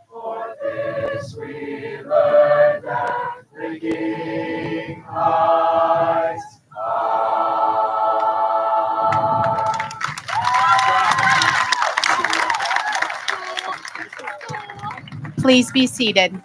For this we learn that the King Christ. Please be seated.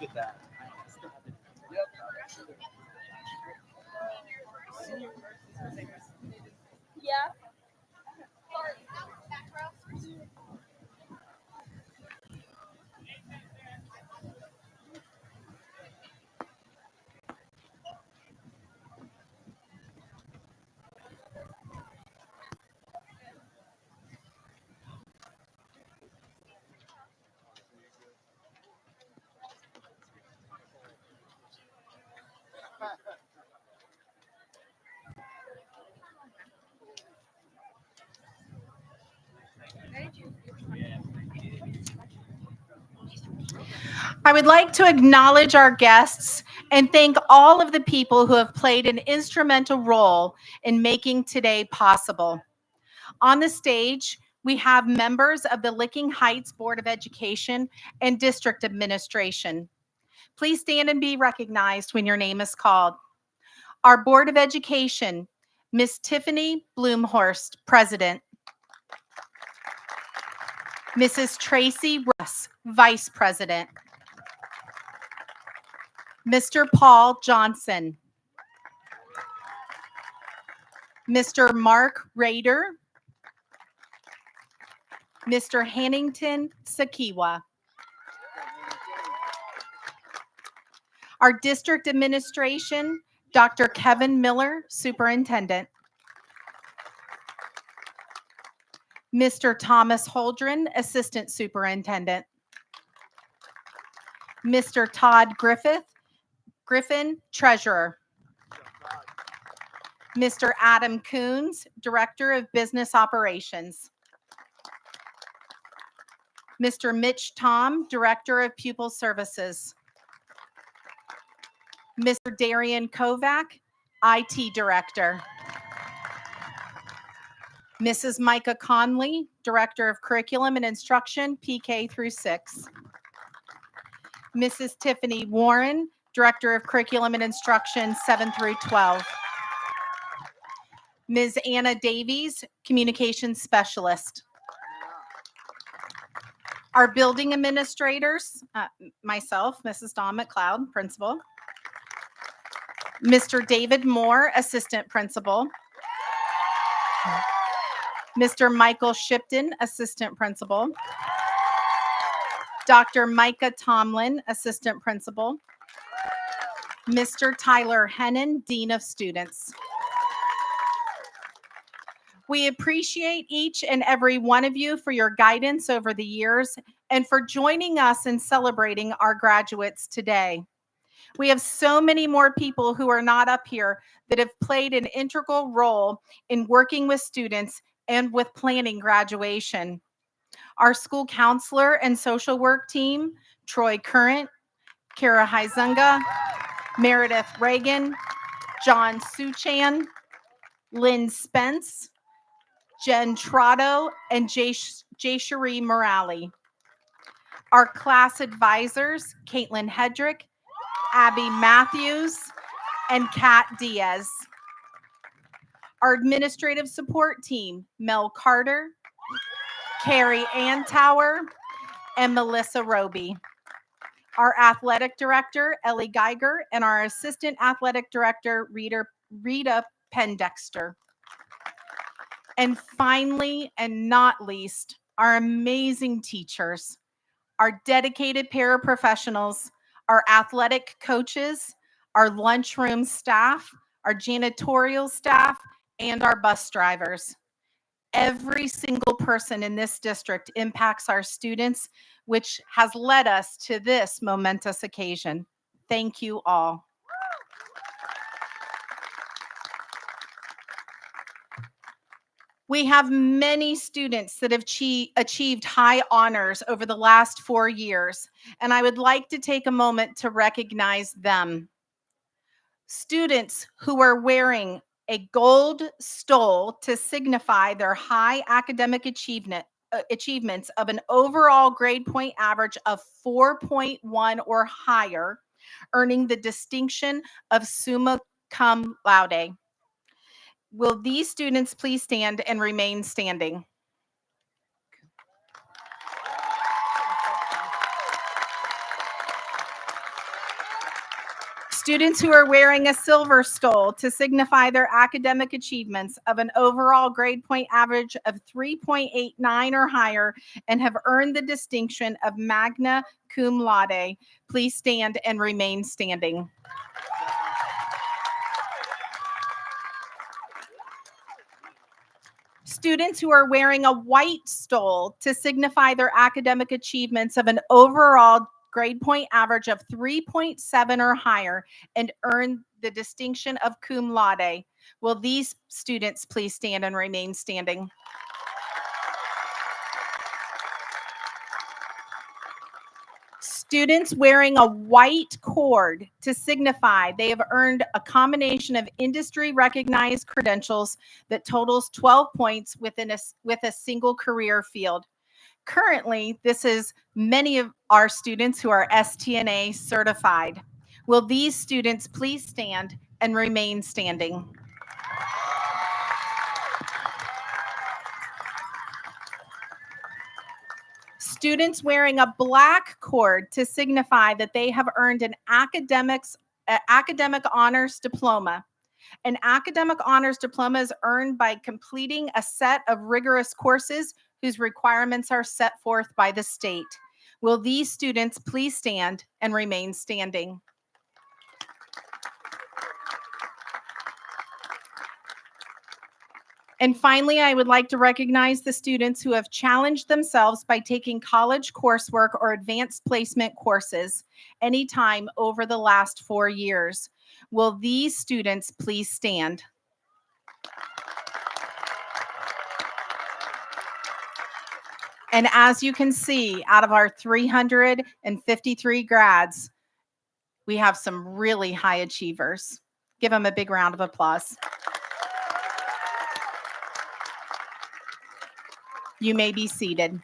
I would like to acknowledge our guests and thank all of the people who have played an instrumental role in making today possible. On the stage, we have members of the Licking Heights Board of Education and District Administration. Please stand and be recognized when your name is called. Our Board of Education, Ms. Tiffany Bloomhorst, President. Mrs. Tracy Russ, Vice President. Mr. Paul Johnson. Mr. Mark Rader. Mr. Hannington Sakiwa. Our district administration, Dr. Kevin Miller, Superintendent. Mr. Thomas Holdren, Assistant Superintendent. Mr. Todd Griffin, Treasurer. Mr. Adam Coons, Director of Business Operations. Mr. Mitch Tom, Director of Pupil Services. Mr. Darian Kovac, IT Director. Mrs. Micah Conley, Director of Curriculum and Instruction, PK through 6. Mrs. Tiffany Warren, Director of Curriculum and Instruction, 7 through 12. Ms. Anna Davies, Communications Specialist. Our building administrators, myself, Mrs. Dawn McLeod, Principal. Mr. David Moore, Assistant Principal. Mr. Michael Shipton, Assistant Principal. Dr. Micah Tomlin, Assistant Principal. Mr. Tyler Hennon, Dean of Students. We appreciate each and every one of you for your guidance over the years and for joining us in celebrating our graduates today. We have so many more people who are not up here that have played an integral role in working with students and with planning graduation. Our school counselor and social work team, Troy Current, Kara Huizenga, Meredith Reagan, John Suchan, Lynn Spence, Jen Trotto, and Jay-Cherie Morale. Our class advisors, Caitlin Hedrick, Abby Matthews, and Kat Diaz. Our administrative support team, Mel Carter, Carrie Antower, and Melissa Roby. Our athletic director, Ellie Geiger, and our assistant athletic director, Rita Pendexter. And finally, and not least, our amazing teachers, our dedicated paraprofessionals, our athletic coaches, our lunchroom staff, our janitorial staff, and our bus drivers. Every single person in this district impacts our students, which has led us to this momentous occasion. Thank you all. We have many students that have achieved high honors over the last 4 years, and I would like to take a moment to recognize them. Students who are wearing a gold stole to signify their high academic achievement achievements of an overall grade point average of 4.1 or higher, earning the distinction of summa cum laude. Will these students please stand and remain standing? Students who are wearing a silver stole to signify their academic achievements of an overall grade point average of 3.89 or higher and have earned the distinction of magna cum laude, please stand and remain standing. Students who are wearing a white stole to signify their academic achievements of an overall grade point average of 3.7 or higher and earn the distinction of cum laude. Will these students please stand and remain standing? Students wearing a white cord to signify they have earned a combination of industry recognized credentials that totals 12 points with a single career field. Currently, this is many of our students who are STNA certified. Will these students please stand and remain standing? Students wearing a black cord to signify that they have earned an academic honors diploma. An academic honors diploma is earned by completing a set of rigorous courses whose requirements are set forth by the state. Will these students please stand and remain standing? And finally, I would like to recognize the students who have challenged themselves by taking college coursework or advanced placement courses anytime over the last 4 years. Will these students please stand? And as you can see, out of our 353 grads, we have some really high achievers. Give them a big round of applause. You may be seated.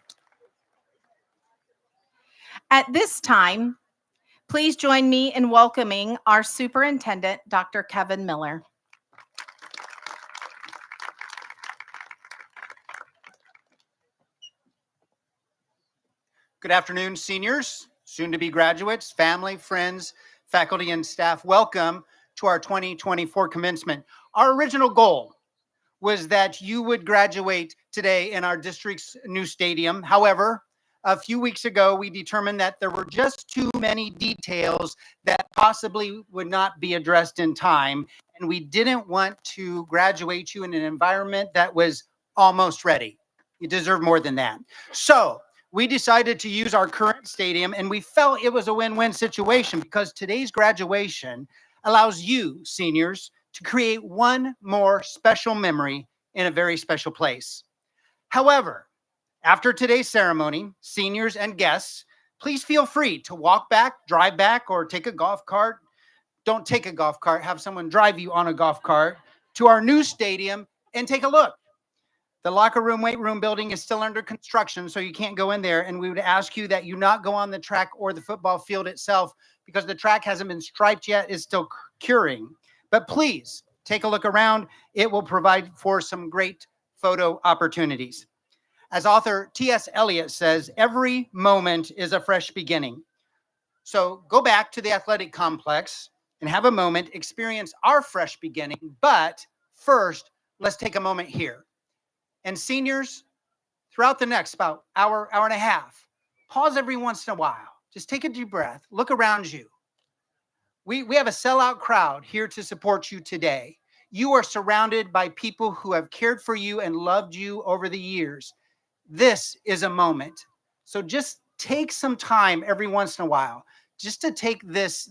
At this time, please join me in welcoming our superintendent, Dr. Kevin Miller. Good afternoon, seniors, soon-to-be graduates, family, friends, faculty, and staff. Welcome to our 2024 commencement. Our original goal was that you would graduate today in our district's new stadium. However, a few weeks ago, we determined that there were just too many details that possibly would not be addressed in time, and we didn't want to graduate you in an environment that was almost ready. You deserve more than that. So we decided to use our current stadium, and we felt it was a win-win situation because today's graduation allows you, seniors, to create one more special memory in a very special place. However, after today's ceremony, seniors and guests, please feel free to walk back, drive back, or take a golf cart. Don't take a golf cart, have someone drive you on a golf cart to our new stadium and take a look. The locker room, weight room building is still under construction, so you can't go in there. And we would ask you that you not go on the track or the football field itself because the track hasn't been striped yet, it's still curing. But please take a look around. It will provide for some great photo opportunities. As author T.S. Eliot says, every moment is a fresh beginning. So go back to the athletic complex and have a moment, experience our fresh beginning. But first, let's take a moment here. And seniors, throughout the next about hour and a half, pause every once in a while. Just take a deep breath. Look around you. We have a sellout crowd here to support you today. You are surrounded by people who have cared for you and loved you over the years. This is a moment. So just take some time every once in a while just to take this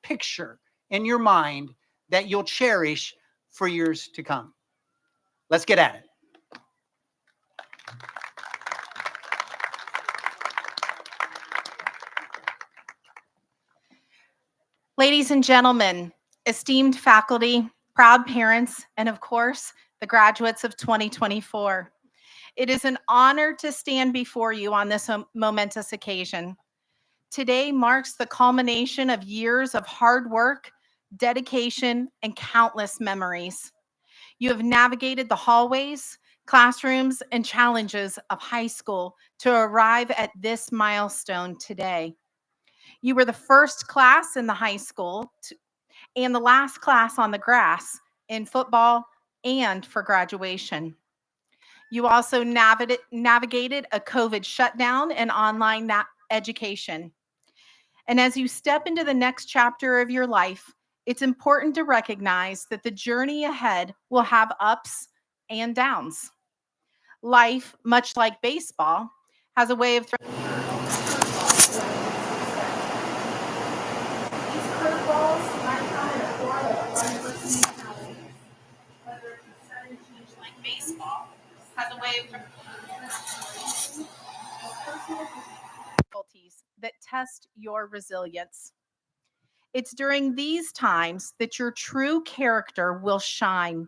picture in your mind that you'll cherish for years to come. Let's get at it. Ladies and gentlemen, esteemed faculty, proud parents, and of course, the graduates of 2024. It is an honor to stand before you on this momentous occasion. Today marks the culmination of years of hard work, dedication, and countless memories. You have navigated the hallways, classrooms, and challenges of high school to arrive at this milestone today. You were the first class in the high school and the last class on the grass in football and for graduation. You also navigated a COVID shutdown and online education. And as you step into the next chapter of your life, it's important to recognize that the journey ahead will have ups and downs. Life, much like baseball, has a way of throwing these curveballs might come in a form of unforeseen challenges. Whether it's a sudden change like baseball, has a way of difficulties that test your resilience. It's during these times that your true character will shine.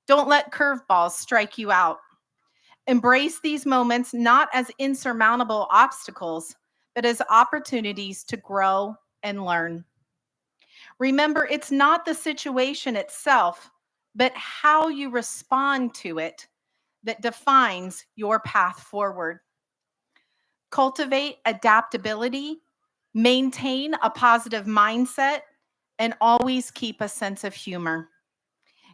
Don't let curveballs strike you out. Embrace these moments not as insurmountable obstacles, but as opportunities to grow and learn. Remember, it's not the situation itself, but how you respond to it that defines your path forward. Cultivate adaptability, maintain a positive mindset, and always keep a sense of humor.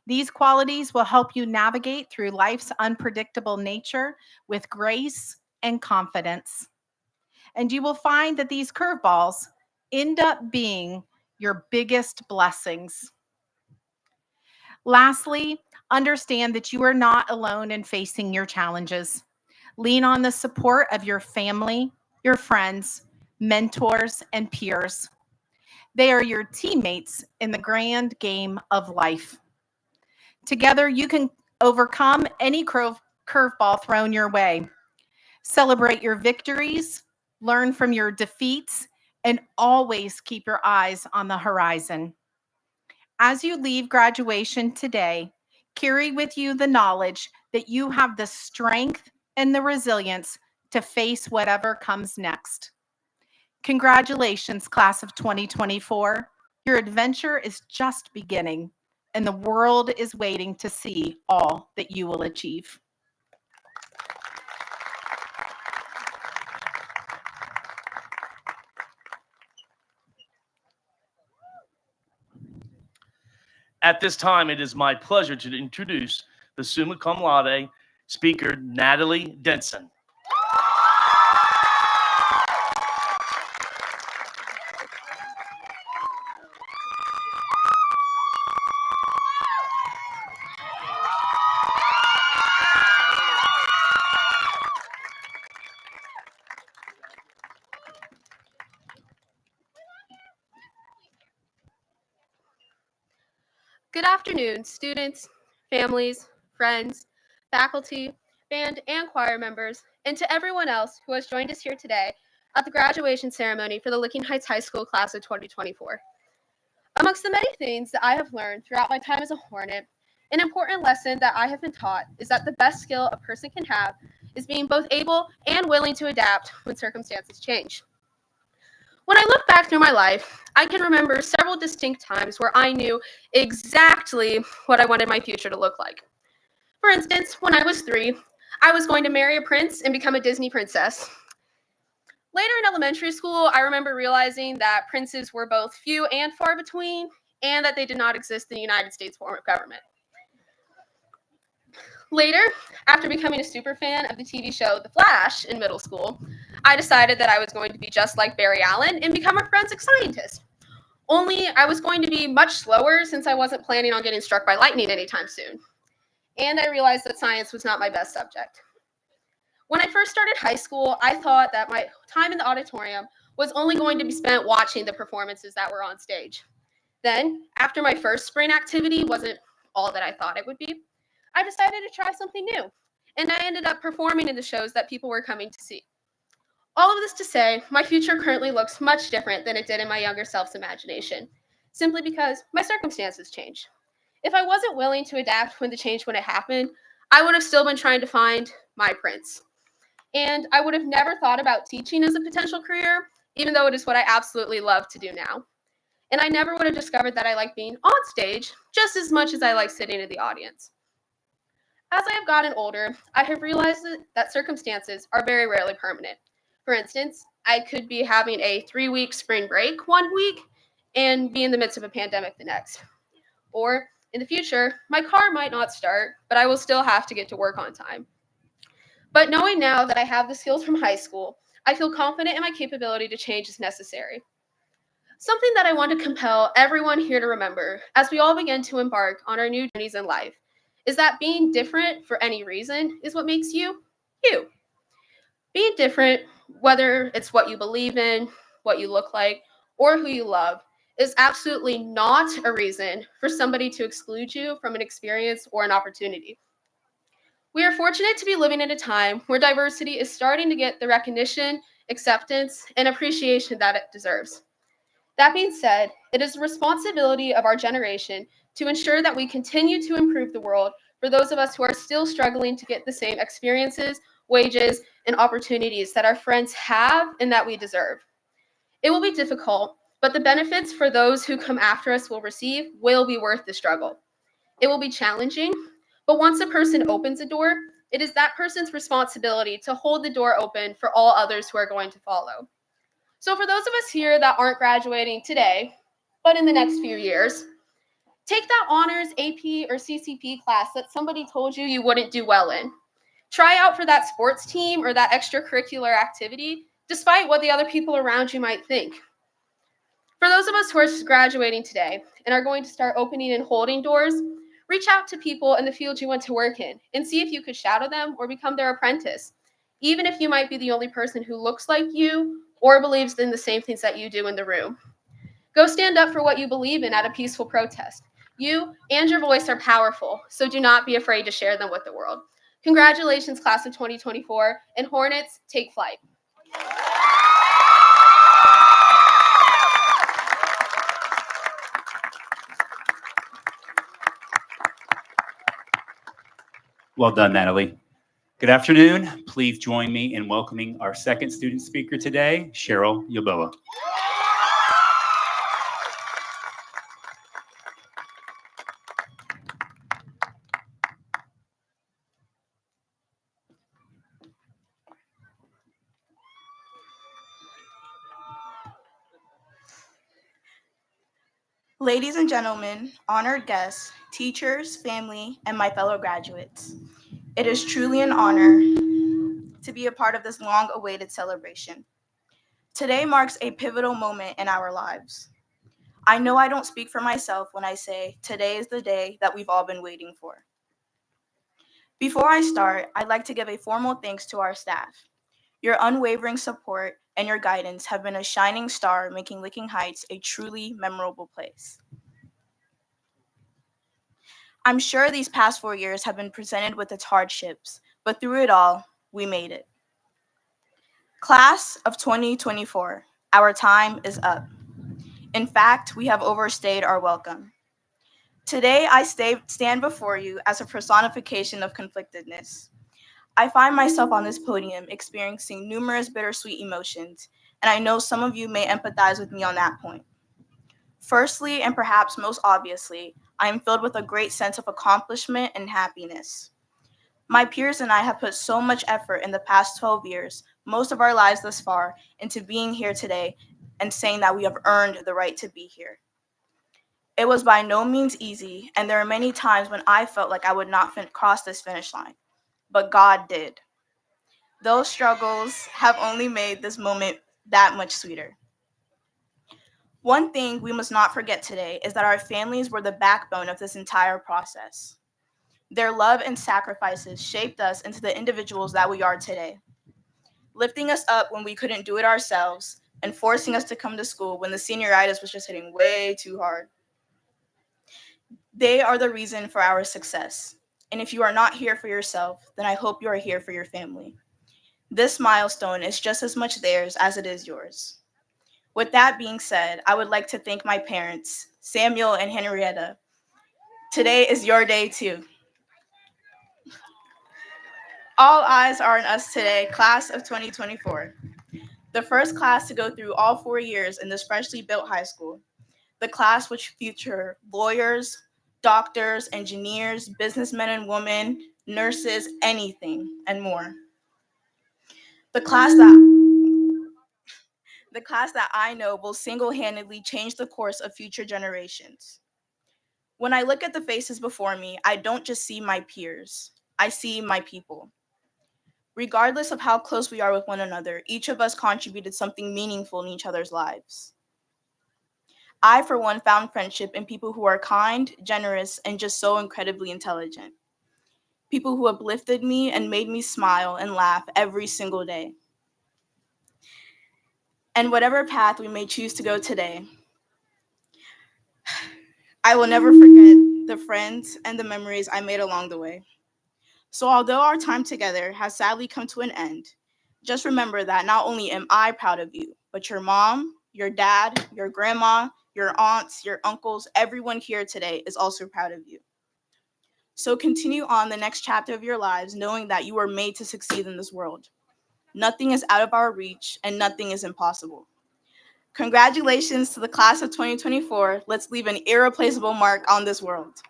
These qualities will help you navigate through life's unpredictable nature with grace and confidence. And you will find that these curveballs end up being your biggest blessings. Lastly, understand that you are not alone in facing your challenges. Lean on the support of your family, your friends, mentors, and peers. They are your teammates in the grand game of life. Together, you can overcome any curveball thrown your way. Celebrate your victories, learn from your defeats, and always keep your eyes on the horizon. As you leave graduation today, carry with you the knowledge that you have the strength and the resilience to face whatever comes next. Congratulations, class of 2024. Your adventure is just beginning, and the world is waiting to see all that you will achieve. At this time, it is my pleasure to introduce the summa cum laude speaker, Natalie Denson. Good afternoon, students, families, friends, faculty, band, and choir members, and to everyone else who has joined us here today at the graduation ceremony for the Licking Heights High School class of 2024. Amongst the many things that I have learned throughout my time as a Hornet, an important lesson that I have been taught is that the best skill a person can have is being both able and willing to adapt when circumstances change. When I look back through my life, I can remember several distinct times where I knew exactly what I wanted my future to look like. For instance, when I was 3, I was going to marry a prince and become a Disney princess. Later in elementary school, I remember realizing that princes were both few and far between, and that they did not exist in the United States form of government. Later, after becoming a super fan of the TV show The Flash in middle school, I decided that I was going to be just like Barry Allen and become a forensic scientist. Only I was going to be much slower since I wasn't planning on getting struck by lightning anytime soon. And I realized that science was not my best subject. When I first started high school, I thought that my time in the auditorium was only going to be spent watching the performances that were on stage. Then, after my first spring activity wasn't all that I thought it would be, I decided to try something new, and I ended up performing in the shows that people were coming to see. All of this to say, my future currently looks much different than it did in my younger self's imagination, simply because my circumstances changed. If I wasn't willing to adapt when the change would have happened, I would have still been trying to find my prince. And I would have never thought about teaching as a potential career, even though it is what I absolutely love to do now. And I never would have discovered that I like being on stage just as much as I like sitting in the audience. As I have gotten older, I have realized that circumstances are very rarely permanent. For instance, I could be having a 3-week spring break one week and be in the midst of a pandemic the next. Or in the future, my car might not start, but I will still have to get to work on time. But knowing now that I have the skills from high school, I feel confident in my capability to change as necessary. Something that I want to compel everyone here to remember as we all begin to embark on our new journeys in life is that being different for any reason is what makes you, you. Being different, whether it's what you believe in, what you look like, or who you love, is absolutely not a reason for somebody to exclude you from an experience or an opportunity. We are fortunate to be living in a time where diversity is starting to get the recognition, acceptance, and appreciation that it deserves. That being said, it is the responsibility of our generation to ensure that we continue to improve the world for those of us who are still struggling to get the same experiences, wages, and opportunities that our friends have and that we deserve. It will be difficult, but the benefits for those who come after us will receive will be worth the struggle. It will be challenging, but once a person opens a door, it is that person's responsibility to hold the door open for all others who are going to follow. So for those of us here that aren't graduating today, but in the next few years, take that honors AP or CCP class that somebody told you you wouldn't do well in. Try out for that sports team or that extracurricular activity, despite what the other people around you might think. For those of us who are graduating today and are going to start opening and holding doors, reach out to people in the field you want to work in and see if you could shadow them or become their apprentice, even if you might be the only person who looks like you or believes in the same things that you do in the room. Go stand up for what you believe in at a peaceful protest. You and your voice are powerful, so do not be afraid to share them with the world. Congratulations, class of 2024, and Hornets, take flight. Well done, Natalie. Good afternoon. Please join me in welcoming our second student speaker today, Cheryl Yaboa. Ladies and gentlemen, honored guests, teachers, family, and my fellow graduates, it is truly an honor to be a part of this long-awaited celebration. Today marks a pivotal moment in our lives. I know I don't speak for myself when I say today is the day that we've all been waiting for. Before I start, I'd like to give a formal thanks to our staff. Your unwavering support and your guidance have been a shining star, making Licking Heights a truly memorable place. I'm sure these past 4 years have been presented with its hardships, but through it all, we made it. Class of 2024, our time is up. In fact, we have overstayed our welcome. Today, I stand before you as a personification of conflictedness. I find myself on this podium experiencing numerous bittersweet emotions, and I know some of you may empathize with me on that point. Firstly, and perhaps most obviously, I am filled with a great sense of accomplishment and happiness. My peers and I have put so much effort in the past 12 years, most of our lives thus far, into being here today and saying that we have earned the right to be here. It was by no means easy, and there are many times when I felt like I would not cross this finish line, but God did. Those struggles have only made this moment that much sweeter. One thing we must not forget today is that our families were the backbone of this entire process. Their love and sacrifices shaped us into the individuals that we are today, lifting us up when we couldn't do it ourselves and forcing us to come to school when the senioritis was just hitting way too hard. They are the reason for our success. And if you are not here for yourself, then I hope you are here for your family. This milestone is just as much theirs as it is yours. With that being said, I would like to thank my parents, Samuel and Henrietta. Today is your day too. All eyes are on us today, class of 2024. The first class to go through all 4 years in this freshly built high school. The class which feature lawyers, doctors, engineers, businessmen and women, nurses, anything, and more. The class that I know will single-handedly change the course of future generations. When I look at the faces before me, I don't just see my peers. I see my people. Regardless of how close we are with one another, each of us contributed something meaningful in each other's lives. I, for one, found friendship in people who are kind, generous, and just so incredibly intelligent. People who uplifted me and made me smile and laugh every single day. And whatever path we may choose to go today, I will never forget the friends and the memories I made along the way. So although our time together has sadly come to an end, just remember that not only am I proud of you, but your mom, your dad, your grandma, your aunts, your uncles, everyone here today is also proud of you. So continue on the next chapter of your lives knowing that you are made to succeed in this world. Nothing is out of our reach and nothing is impossible. Congratulations to the class of 2024. Let's leave an irreplaceable mark on this world.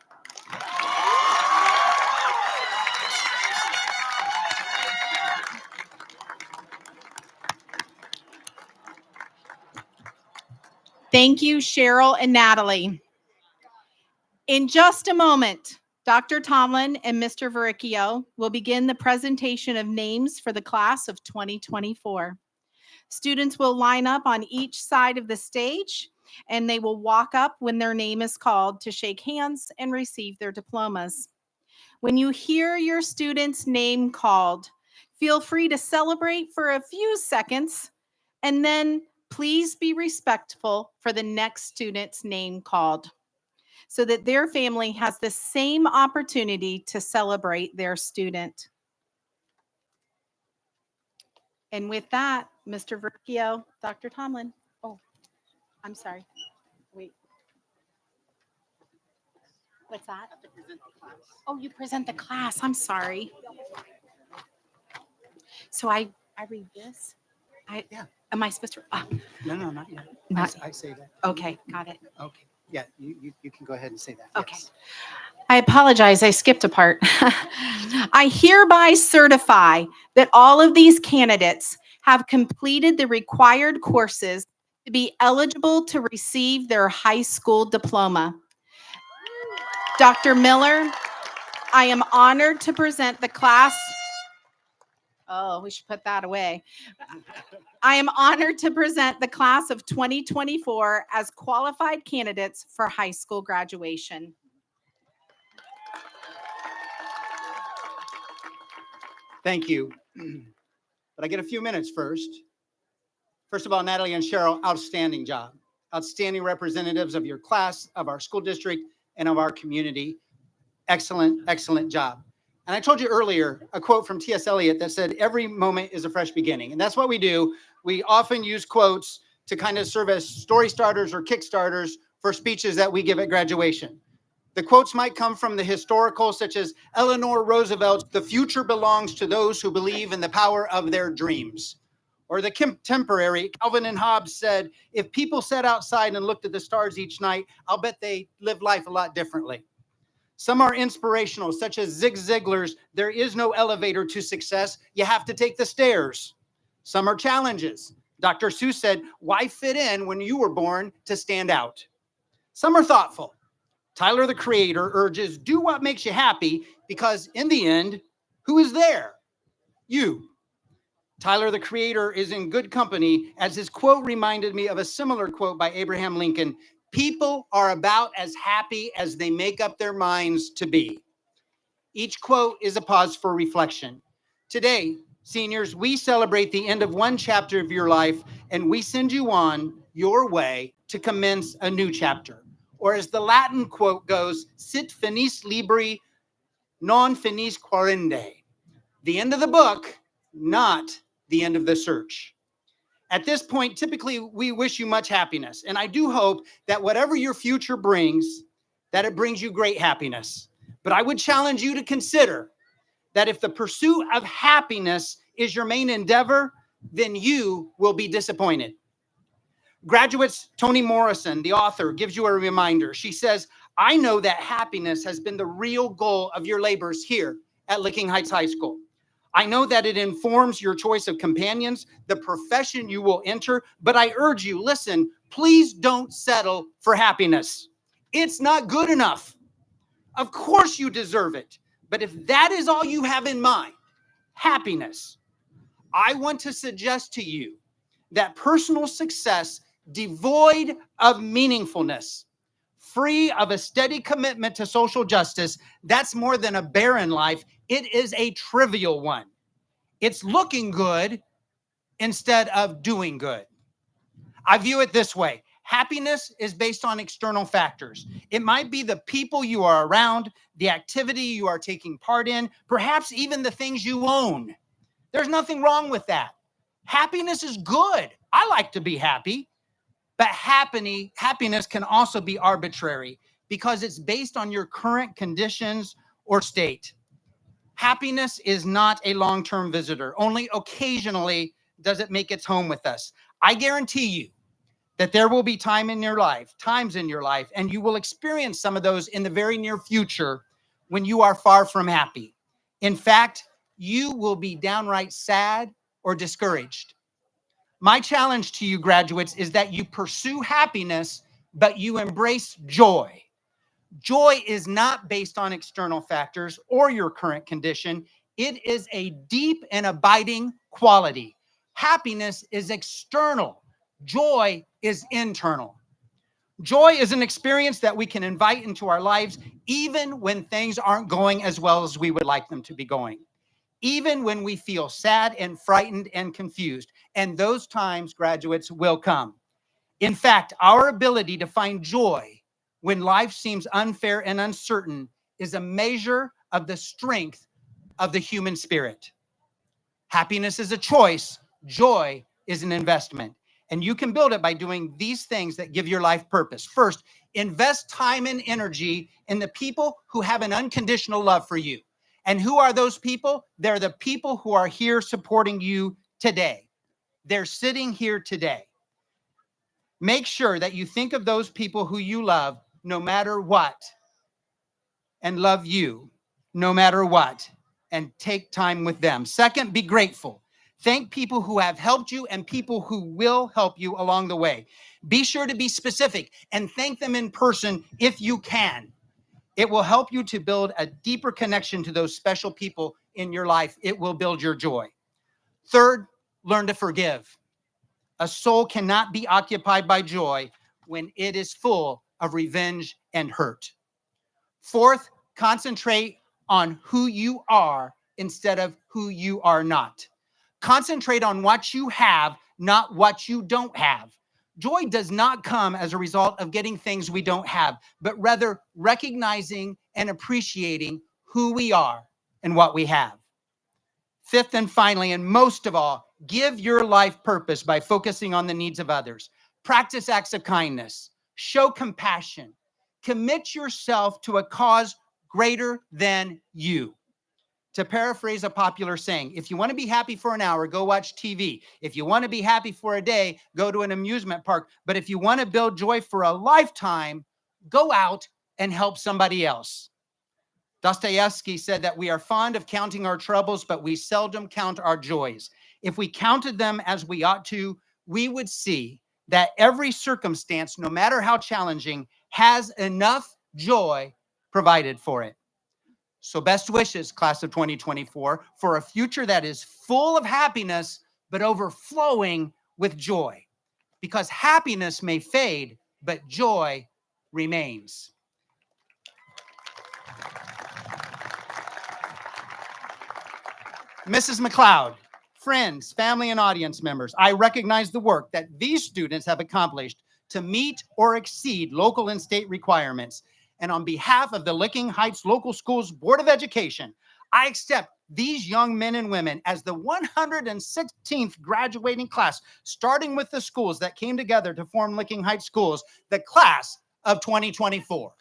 Thank you, Cheryl and Natalie. In just a moment, Dr. Tomlin and Mr. Verricchio will begin the presentation of names for the class of 2024. Students will line up on each side of the stage, and they will walk up when their name is called to shake hands and receive their diplomas. When you hear your student's name called, feel free to celebrate for a few seconds, and then please be respectful for the next student's name called so that their family has the same opportunity to celebrate their student. And with that, Mr. Verricchio, Dr. Tomlin. Oh, I'm sorry. Wait. What's that? Oh, you present the class. I'm sorry. So I read this? Yeah. Am I supposed to? No, not yet. Not- I say that. Okay, got it. Okay. Yeah, you can go ahead and say that. Okay. Yes. I apologize, I skipped a part. I hereby certify that all of these candidates have completed the required courses to be eligible to receive their high school diploma. Dr. Miller, I am honored to present the class. Oh, we should put that away. I am honored to present the class of 2024 as qualified candidates for high school graduation. Thank you. But I get a few minutes first. First of all, Natalie and Cheryl, outstanding job. Outstanding representatives of your class, of our school district, and of our community. Excellent, excellent job. And I told you earlier a quote from T.S. Eliot that said, every moment is a fresh beginning. And that's what we do. We often use quotes to kind of serve as story starters or kickstarters for speeches that we give at graduation. The quotes might come from the historical, such as Eleanor Roosevelt's, "The future belongs to those who believe in the power of their dreams." Or the contemporary, Calvin and Hobbes said, if people sat outside and looked at the stars each night, I'll bet they live life a lot differently. Some are inspirational, such as Zig Ziglar's, "There is no elevator to success, you have to take the stairs." Some are challenges. Dr. Seuss said, why fit in when you were born to stand out? Some are thoughtful. Tyler, the Creator, urges, do what makes you happy, because in the end, who is there? You. Tyler, the Creator, is in good company, as his quote reminded me of a similar quote by Abraham Lincoln. People are about as happy as they make up their minds to be. Each quote is a pause for reflection. Today, seniors, we celebrate the end of one chapter of your life, and we send you on your way to commence a new chapter. Or as the Latin quote goes, sit finis libri, non finis quaerende. The end of the book, not the end of the search. At this point, typically, we wish you much happiness. And I do hope that whatever your future brings, that it brings you great happiness. But I would challenge you to consider that if the pursuit of happiness is your main endeavor, then you will be disappointed. Graduates, Toni Morrison, the author, gives you a reminder. She says, I know that happiness has been the real goal of your labors here at Licking Heights High School. I know that it informs your choice of companions, the profession you will enter, but I urge you, listen, please don't settle for happiness. It's not good enough. Of course you deserve it, but if that is all you have in mind, happiness, I want to suggest to you that personal success devoid of meaningfulness, free of a steady commitment to social justice, that's more than a barren life. It is a trivial one. It's looking good instead of doing good. I view it this way. Happiness is based on external factors. It might be the people you are around, the activity you are taking part in, perhaps even the things you own. There's nothing wrong with that. Happiness is good. I like to be happy. But happiness can also be arbitrary because it's based on your current conditions or state. Happiness is not a long-term visitor. Only occasionally does it make its home with us. I guarantee you that there will be times in your life, and you will experience some of those in the very near future when you are far from happy. In fact, you will be downright sad or discouraged. My challenge to you graduates is that you pursue happiness, but you embrace joy. Joy is not based on external factors or your current condition. It is a deep and abiding quality. Happiness is external. Joy is internal. Joy is an experience that we can invite into our lives even when things aren't going as well as we would like them to be going. Even when we feel sad and frightened and confused. And those times, graduates, will come. In fact, our ability to find joy when life seems unfair and uncertain is a measure of the strength of the human spirit. Happiness is a choice. Joy is an investment. And you can build it by doing these things that give your life purpose. First, invest time and energy in the people who have an unconditional love for you. And who are those people? They're the people who are here supporting you today. They're sitting here today. Make sure that you think of those people who you love no matter what, and love you no matter what, and take time with them. Second, be grateful. Thank people who have helped you and people who will help you along the way. Be sure to be specific and thank them in person if you can. It will help you to build a deeper connection to those special people in your life. It will build your joy. Third, learn to forgive. A soul cannot be occupied by joy when it is full of revenge and hurt. Fourth, concentrate on who you are instead of who you are not. Concentrate on what you have, not what you don't have. Joy does not come as a result of getting things we don't have, but rather recognizing and appreciating who we are and what we have. Fifth and finally, and most of all, give your life purpose by focusing on the needs of others. Practice acts of kindness. Show compassion. Commit yourself to a cause greater than you. To paraphrase a popular saying, if you want to be happy for an hour, go watch TV. If you want to be happy for a day, go to an amusement park. But if you want to build joy for a lifetime, go out and help somebody else. Dostoevsky said that we are fond of counting our troubles, but we seldom count our joys. If we counted them as we ought to, we would see that every circumstance, no matter how challenging, has enough joy provided for it. So best wishes, class of 2024, for a future that is full of happiness, but overflowing with joy. Because happiness may fade, but joy remains. Mrs. McLeod, friends, family, and audience members, I recognize the work that these students have accomplished to meet or exceed local and state requirements. And on behalf of the Licking Heights Local Schools Board of Education, I accept these young men and women as the 116th graduating class, starting with the schools that came together to form Licking Heights Schools, the class of 2024.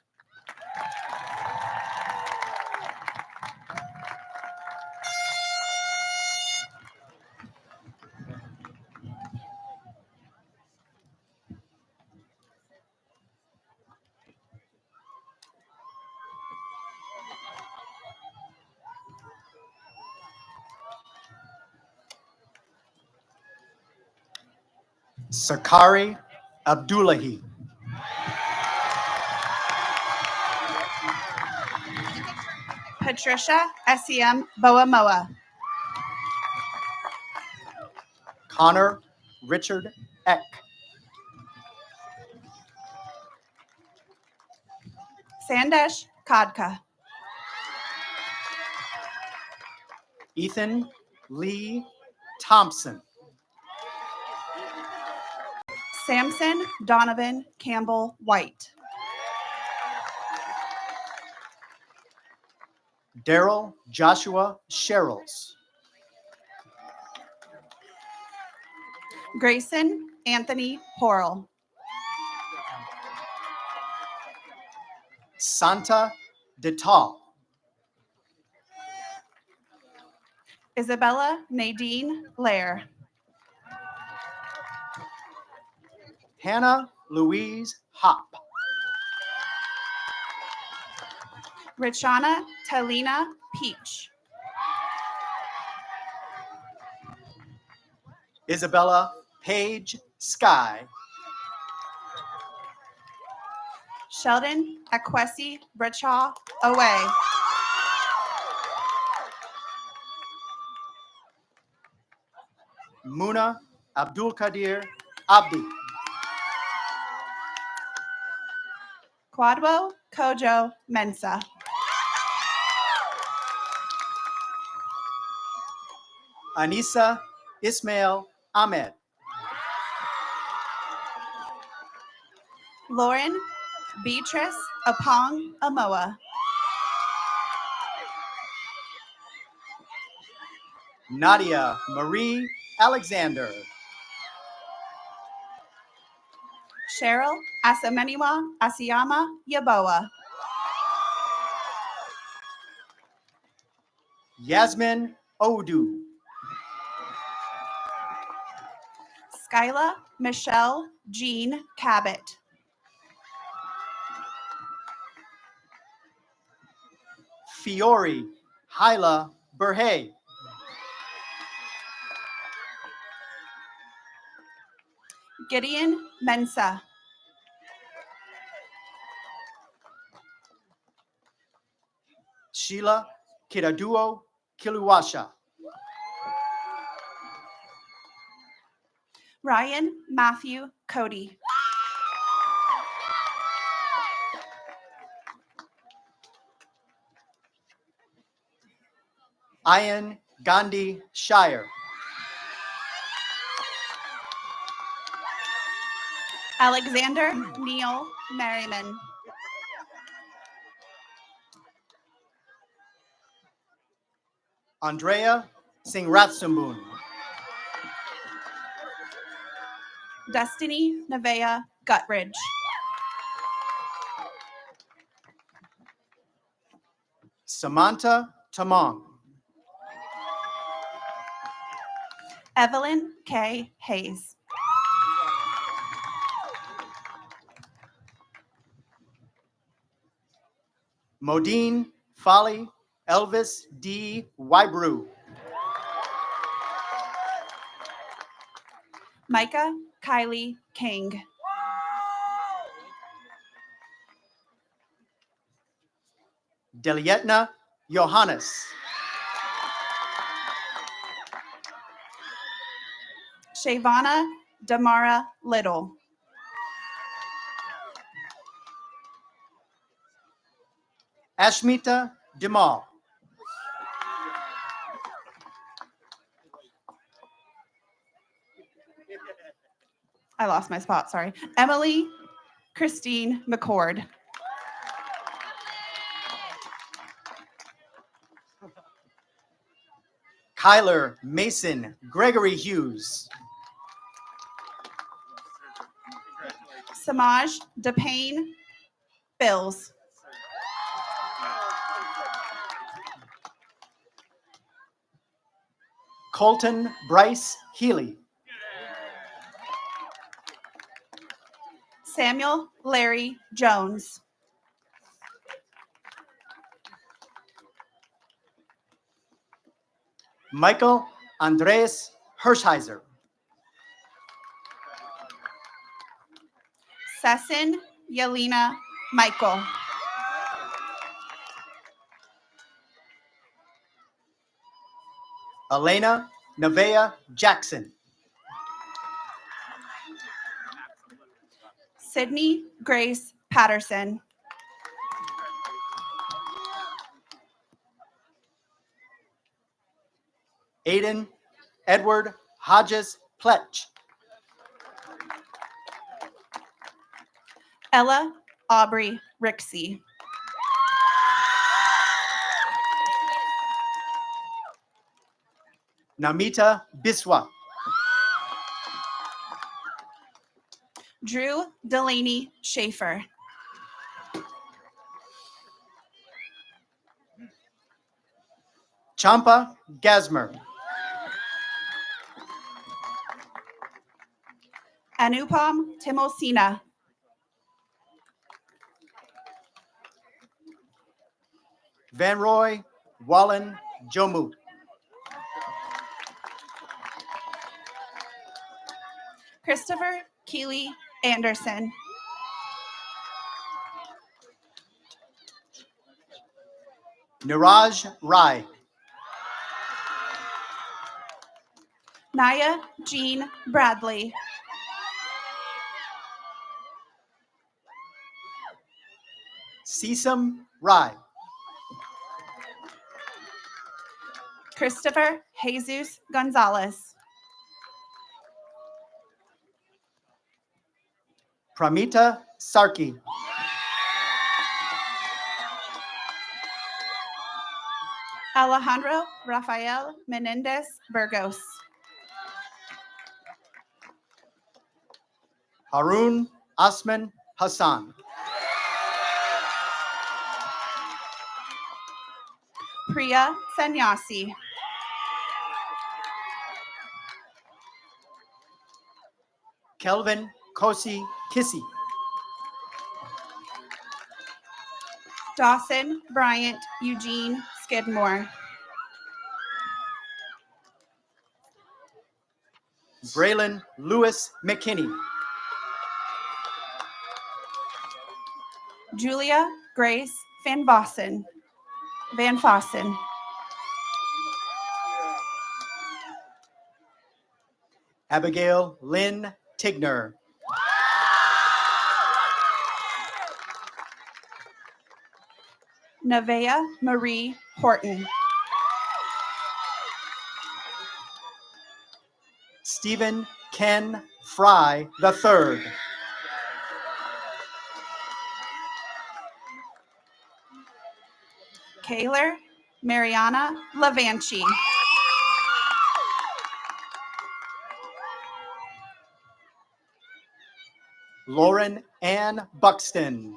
Sakari Abdullahi. Patricia S.E.M. Boamoa. Connor Richard Eck. Sandesh Kadka. Ethan Lee Thompson. Samson Donovan Campbell White. Daryl Joshua Sherrills. Grayson Anthony Horrell. Santa Detal. Isabella Nadine Lair. Hannah Louise Hop. Richana Talina Peach. Isabella Page Sky. Sheldon Akwesi Brachaw Away. Muna Abdul Qadir Abdi. Quadwo Kojo Mensa. Anissa Ismail Ahmed. Lauren Beatrice Apong Amoa. Nadia Marie Alexander. Cheryl Asameniwa Asiyama Yaboa. Yasmin Odu. Skyla Michelle Jean Cabot. Fiore Hyla Berhay. Gideon Mensa. Sheila Kiraduo Kiluwasha. Ryan Matthew Cody. Ian Gandhi Shire. Alexander Neil Merriman. Andrea Singrathsambun. Destiny Nevea Gutridge. Samantha Tamong. Evelyn K. Hayes. Modine Fali Elvis D. Wybrew. Micah Kylie King. Delietna Johannes. Shavana Damara Little. Ashmita Dimal. I lost my spot, sorry. Emily Christine McCord. Kyler Mason Gregory Hughes. Samaj DePayne Bills. Colton Bryce Healy. Samuel Larry Jones. Michael Andres Hirschheiser. Sesson Yelena Michael. Elena Nevea Jackson. Sydney Grace Patterson. Aiden Edward Hodges Pletch. Ella Aubrey Rixey. Namita Biswa. Drew Delaney Schaefer. Champa Gasmer. Anupam Timosina. Van Roy Wallen Jomu. Christopher Keeley Anderson. Niraj Rai. Naya Jean Bradley. Sisam Rai. Christopher Jesus Gonzalez. Pramita Sarki. Alejandro Rafael Menendez Burgos. Harun Asman Hassan. Priya Sanyasi. Kelvin Kosi Kissy. Dawson Bryant Eugene Skidmore. Braylon Lewis McKinney. Julia Grace Van Vossen. Van Fossen. Abigail Lynn Tigner. Nevea Marie Horton. Stephen Ken Fry III. Kaylor Mariana Lavanchi. Lauren Ann Buxton.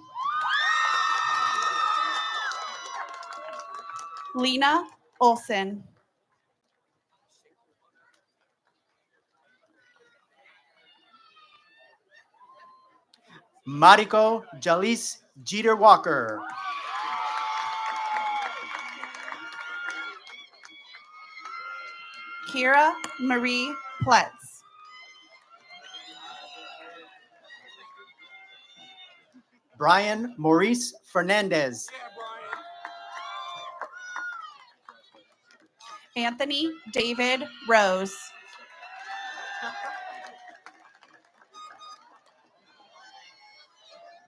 Lena Olson. Mariko Jalis Jeter Walker. Kira Marie Pletz. Brian Maurice Fernandez. Anthony David Rose.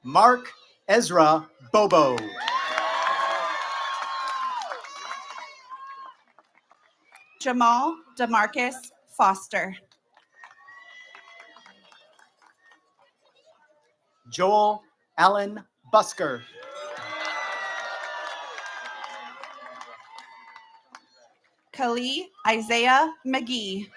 Mark Ezra Bobo. Jamal DeMarcus Foster. Joel Allen Busker. Kali Isaiah McGee.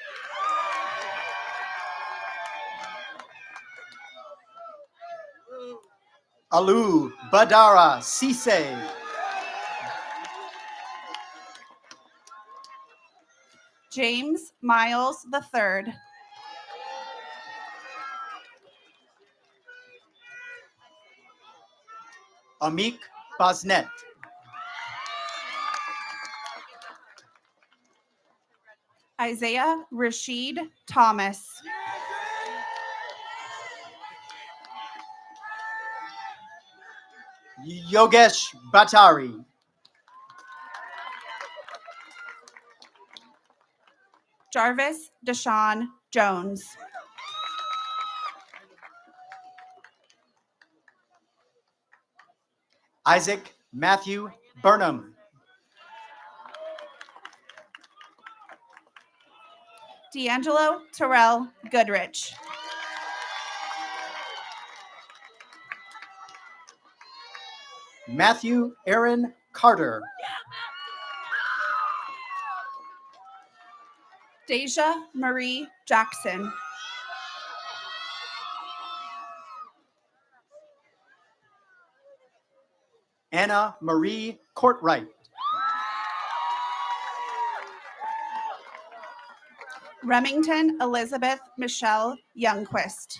Alu Badara Sise. James Miles III. Amik Basnet. Isaiah Rashid Thomas. Yogesh Batari. Jarvis Deshaun Jones. Isaac Matthew Burnham. D'Angelo Terrell Goodrich. Matthew Aaron Carter. Deja Marie Jackson. Anna Marie Courtwright. Remington Elizabeth Michelle Youngquist.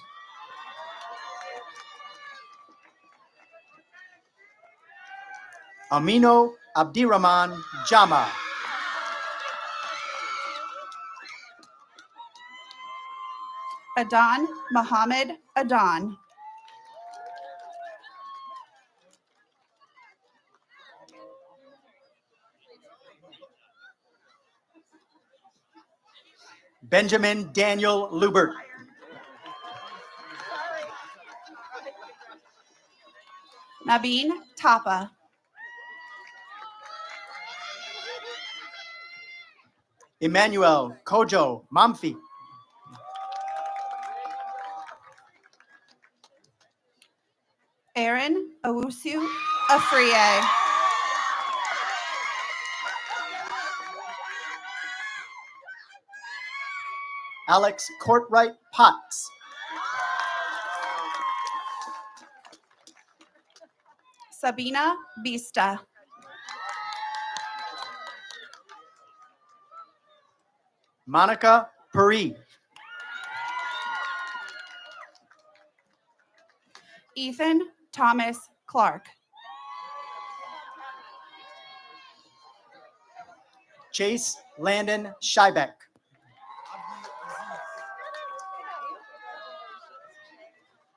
Amino Abdirahman Jama. Adon Muhammad Adon. Benjamin Daniel Lubert. Nabeen Tapa. Emmanuel Kojo Mamfi. Aaron Owusu Afriye. Alex Courtwright Potts. Sabina Vista. Monica Puri. Ethan Thomas Clark. Chase Landon Scheibek.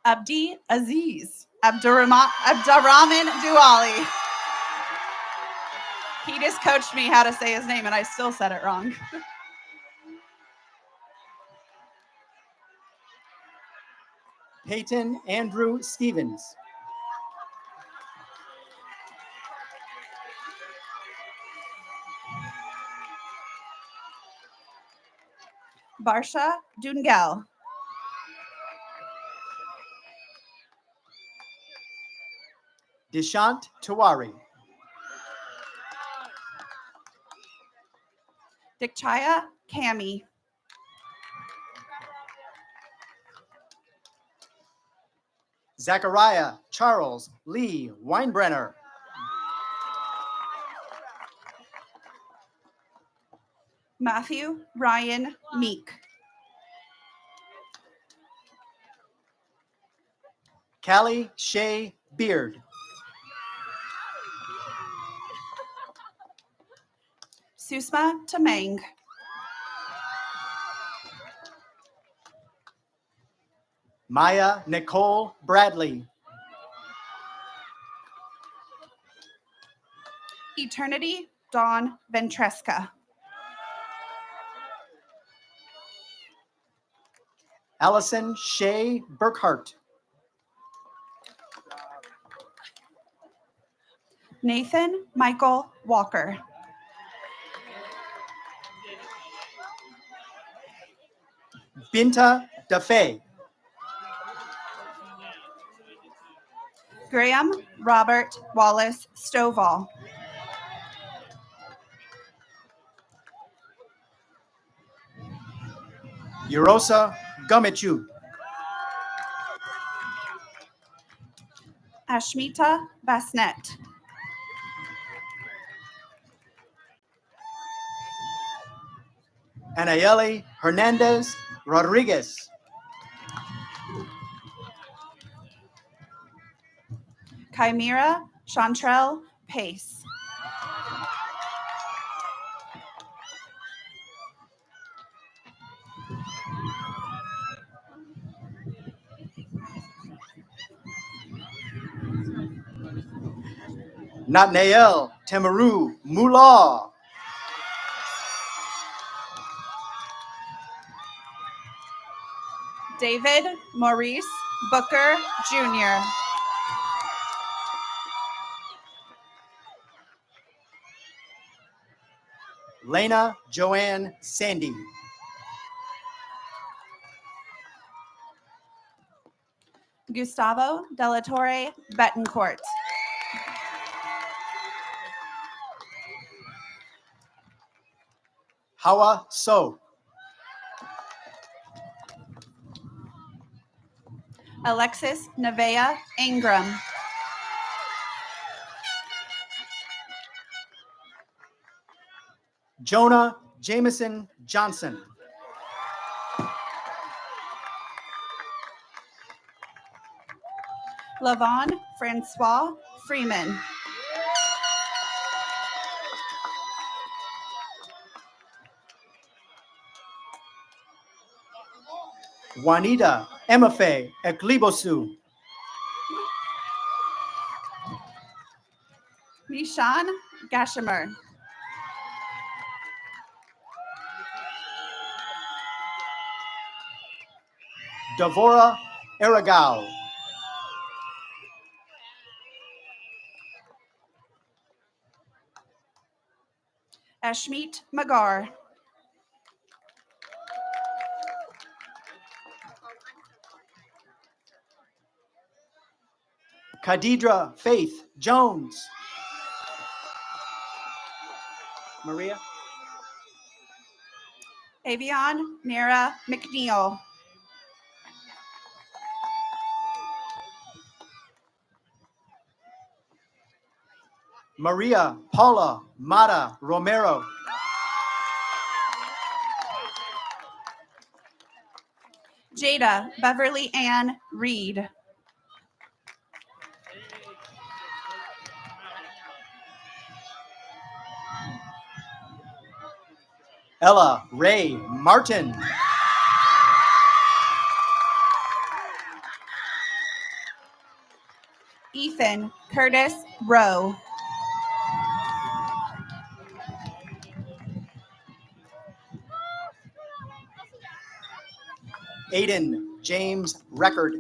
Abdi Aziz. Abdurrahman Duali. He just coached me how to say his name and I still said it wrong. Peyton Andrew Stevens. Barsha Dungel. Dishant Tiwari. Dikchaya Kami. Zachariah Charles Lee Weinbrenner. Matthew Ryan Meek. Callie Shea Beard. Susma Tamang. Maya Nicole Bradley. Eternity Dawn Ventresca. Allison Shea Burkhart. Nathan Michael Walker. Binta Dafay. Graham Robert Wallace Stovall. Yurosa Gumichu. Ashmita Basnet. Anayeli Hernandez Rodriguez. Chimera Chantrell Pace. Natnael Temaru Mullah. David Maurice Booker Jr. Lena Joanne Sandy. Gustavo Delatorre Betancourt. Hawa So. Alexis Nevea Ingram. Jonah Jameson Johnson. Lavon Francois Freeman. Juanita Emafe Eklibosu. Mishan Gashimer. Devora Aragao. Ashmeet Magar. Khadidra Faith Jones. Maria. Avion Nara McNeil. Maria Paula Mata Romero. Jada Beverly Ann Reed. Ella Ray Martin. Ethan Curtis Rowe. Aiden James Record.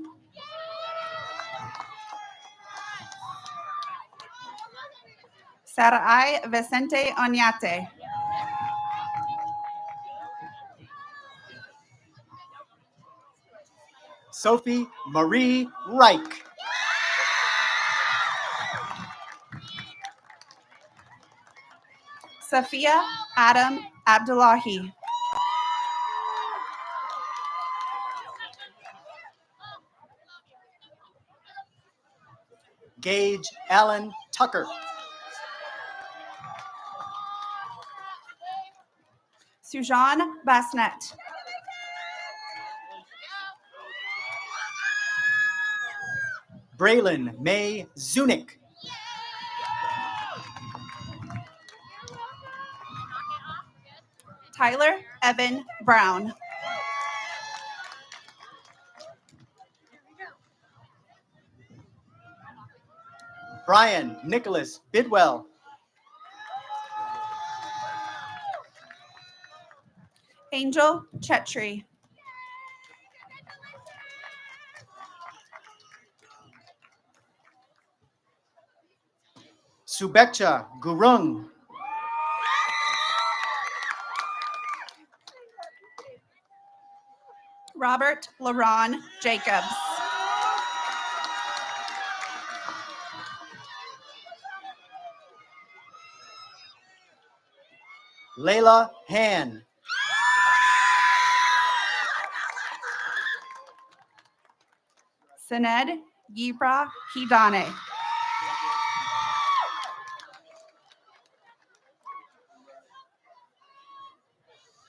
Sarai Vicente Oñate. Sophie Marie Reich. Sophia Adam Abdullahi. Gage Allen Tucker. Sujan Basnet. Braylon May Zunick. Tyler Evan Brown. Brian Nicholas Bidwell. Angel Chetri. Subekcha Gurung. Robert LaRon Jacobs. Layla Han. Sened Yibra Hidane.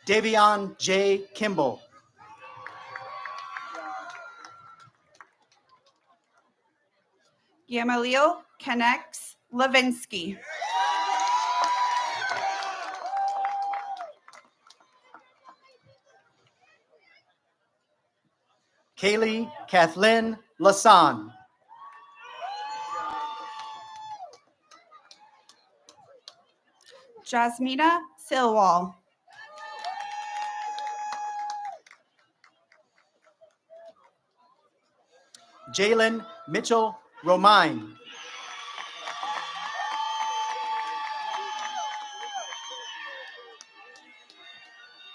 Davion J. Kimball. Gamaliel Kennex Levinsky. Kaylee Kathleen Lasan. Jasmina Silwall. Jalen Mitchell Romine.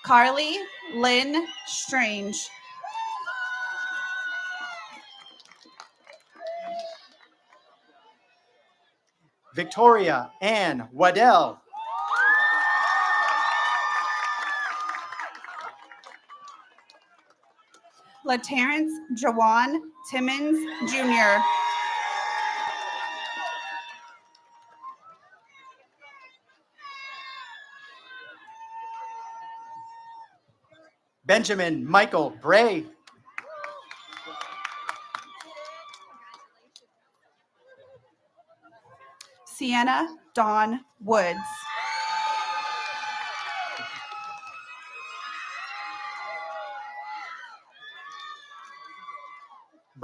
Carly Lynn Strange. Victoria Ann Waddell. LaTerrence Jawan Timmons Jr. Benjamin Michael Bray. Sienna Dawn Woods.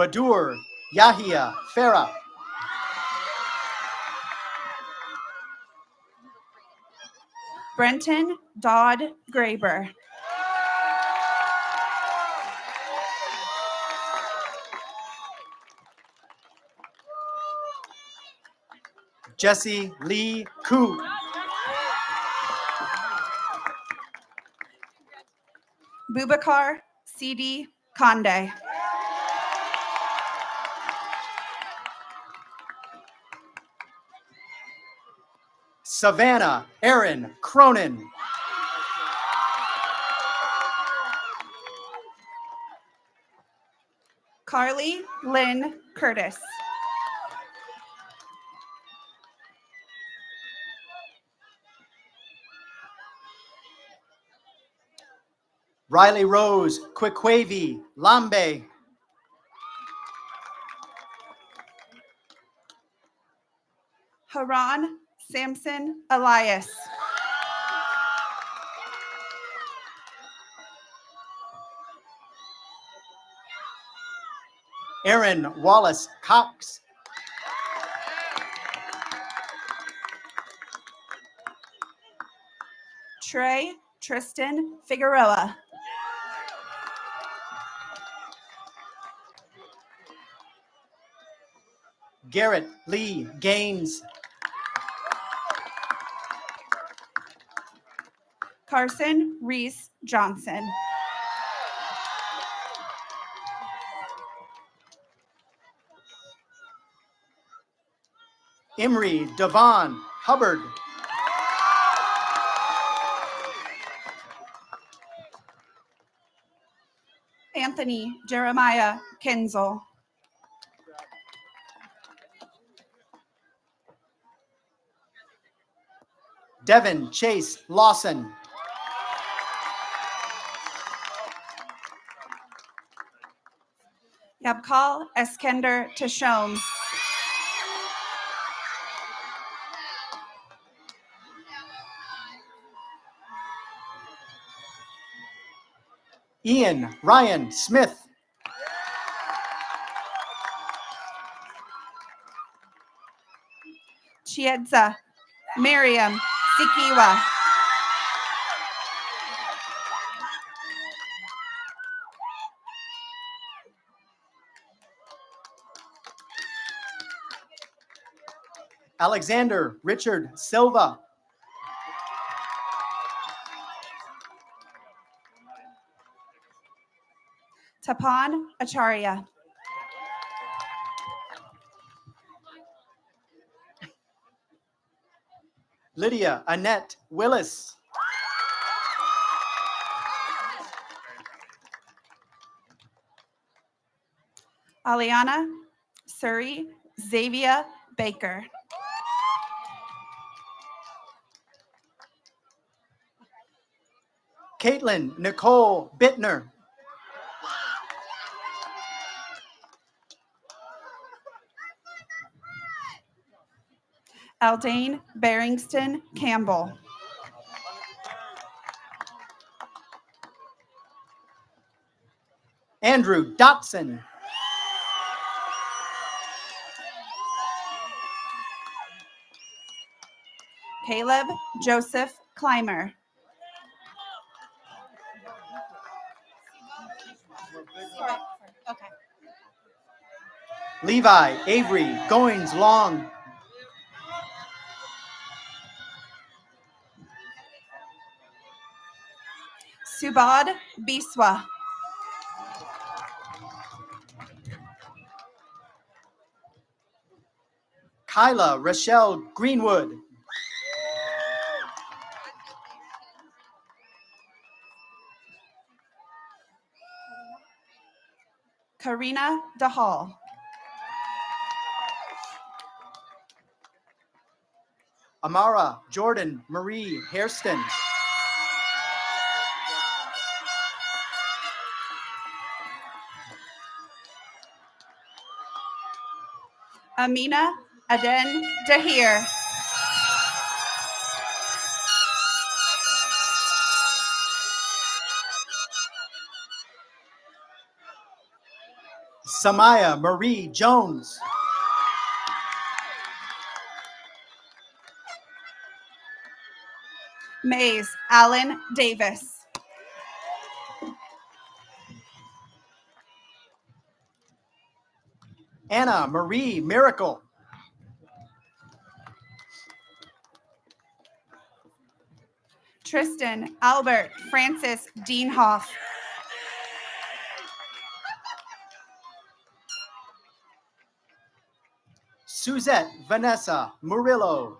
Badur Yahia Farah. Brenton Dodd Graber. Jesse Lee Koo. Bubakar C.D. Conde. Savannah Aaron Cronin. Carly Lynn Curtis. Riley Rose Kwekwavi Lambe. Haran Samson Elias. Aaron Wallace Cox. Trey Tristan Figueroa. Garrett Lee Gaines. Carson Reese Johnson. Emery Devon Hubbard. Anthony Jeremiah Kinzel. Devin Chase Lawson. Yabkal Eskender Tashom. Ian Ryan Smith. Chiedza Miriam Sikiwa. Alexander Richard Silva. Tapan Acharya. Lydia Annette Willis. Aliana Suri Xavier Baker. Caitlin Nicole Bittner. Aldane Barringston Campbell. Andrew Dotson. Caleb Joseph Clymer. Okay. Levi Avery Goins Long. Subad Biswa. Kyla Rochelle Greenwood. Karina DeHall. Amara Jordan Marie Hairston. Amina Aden Dahir. Samaya Marie Jones. Mays Allen Davis. Anna Marie Miracle. Tristan Albert Francis Deanhoff. Suzette Vanessa Murillo.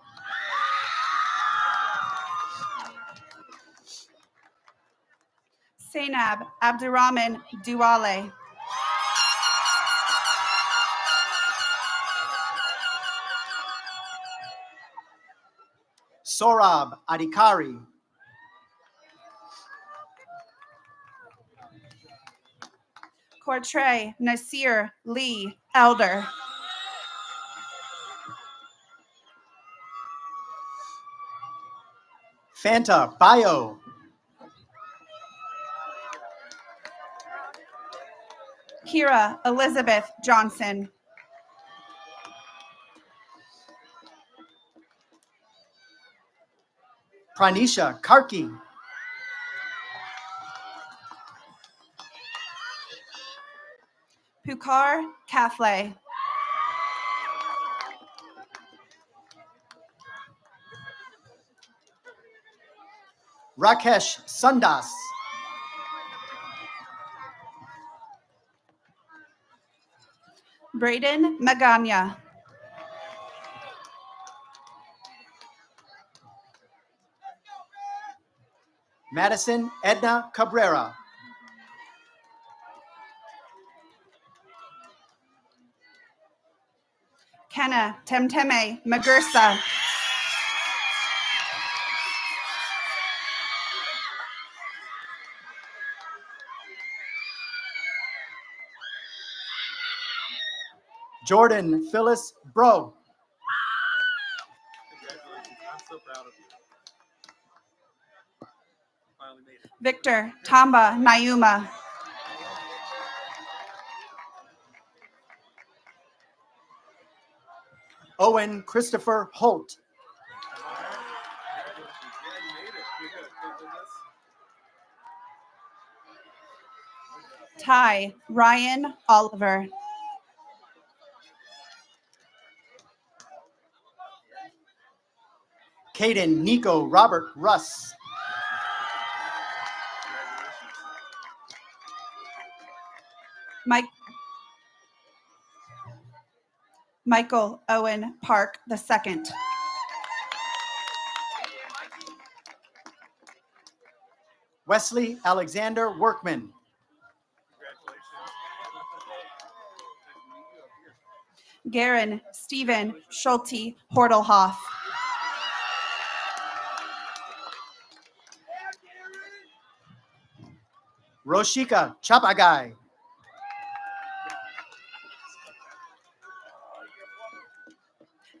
Sainab Abdurrahman Duale. Sorab Adikari. Cortray Nasir Lee Elder. Fanta Bio. Kira Elizabeth Johnson. Pranisha Karki. Pukar Kafle. Rakesh Sundas. Braden Magana. Madison Edna Cabrera. Kenna Temteme Magursa. Jordan Phyllis Bro. Victor Tamba Nayuma. Owen Christopher Holt. Ty Ryan Oliver. Caden Nico Robert Russ. Michael Owen Park II. Wesley Alexander Workman. Garen Stephen Schulte Hortelhoff. Roshika Chapagai.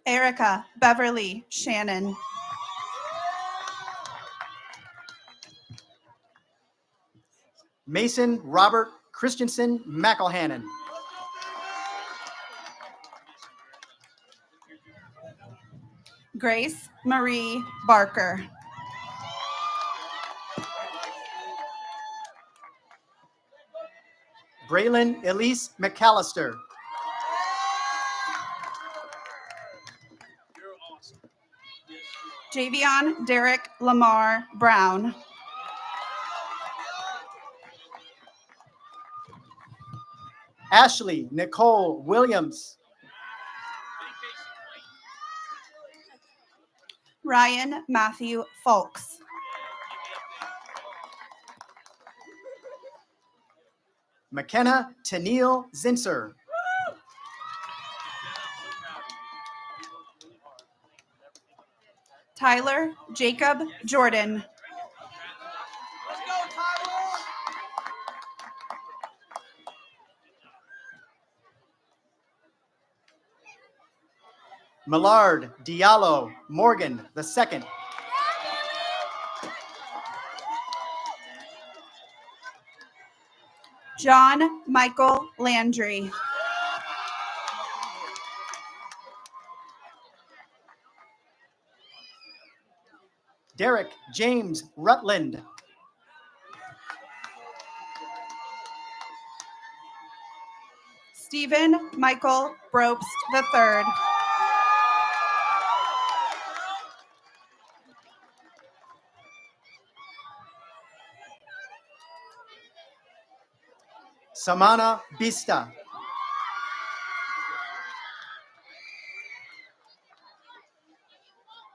Erica Beverly Shannon. Mason Robert Christensen McElhannon. Grace Marie Barker. Braylon Elise McAllister. Javion Derek Lamar Brown. Ashley Nicole Williams. Ryan Matthew Folks. McKenna Tennille Zinser. Tyler Jacob Jordan. Millard Diallo Morgan II. John Michael Landry. Derek James Rutland. Stephen Michael Brobst III. Samana Bista.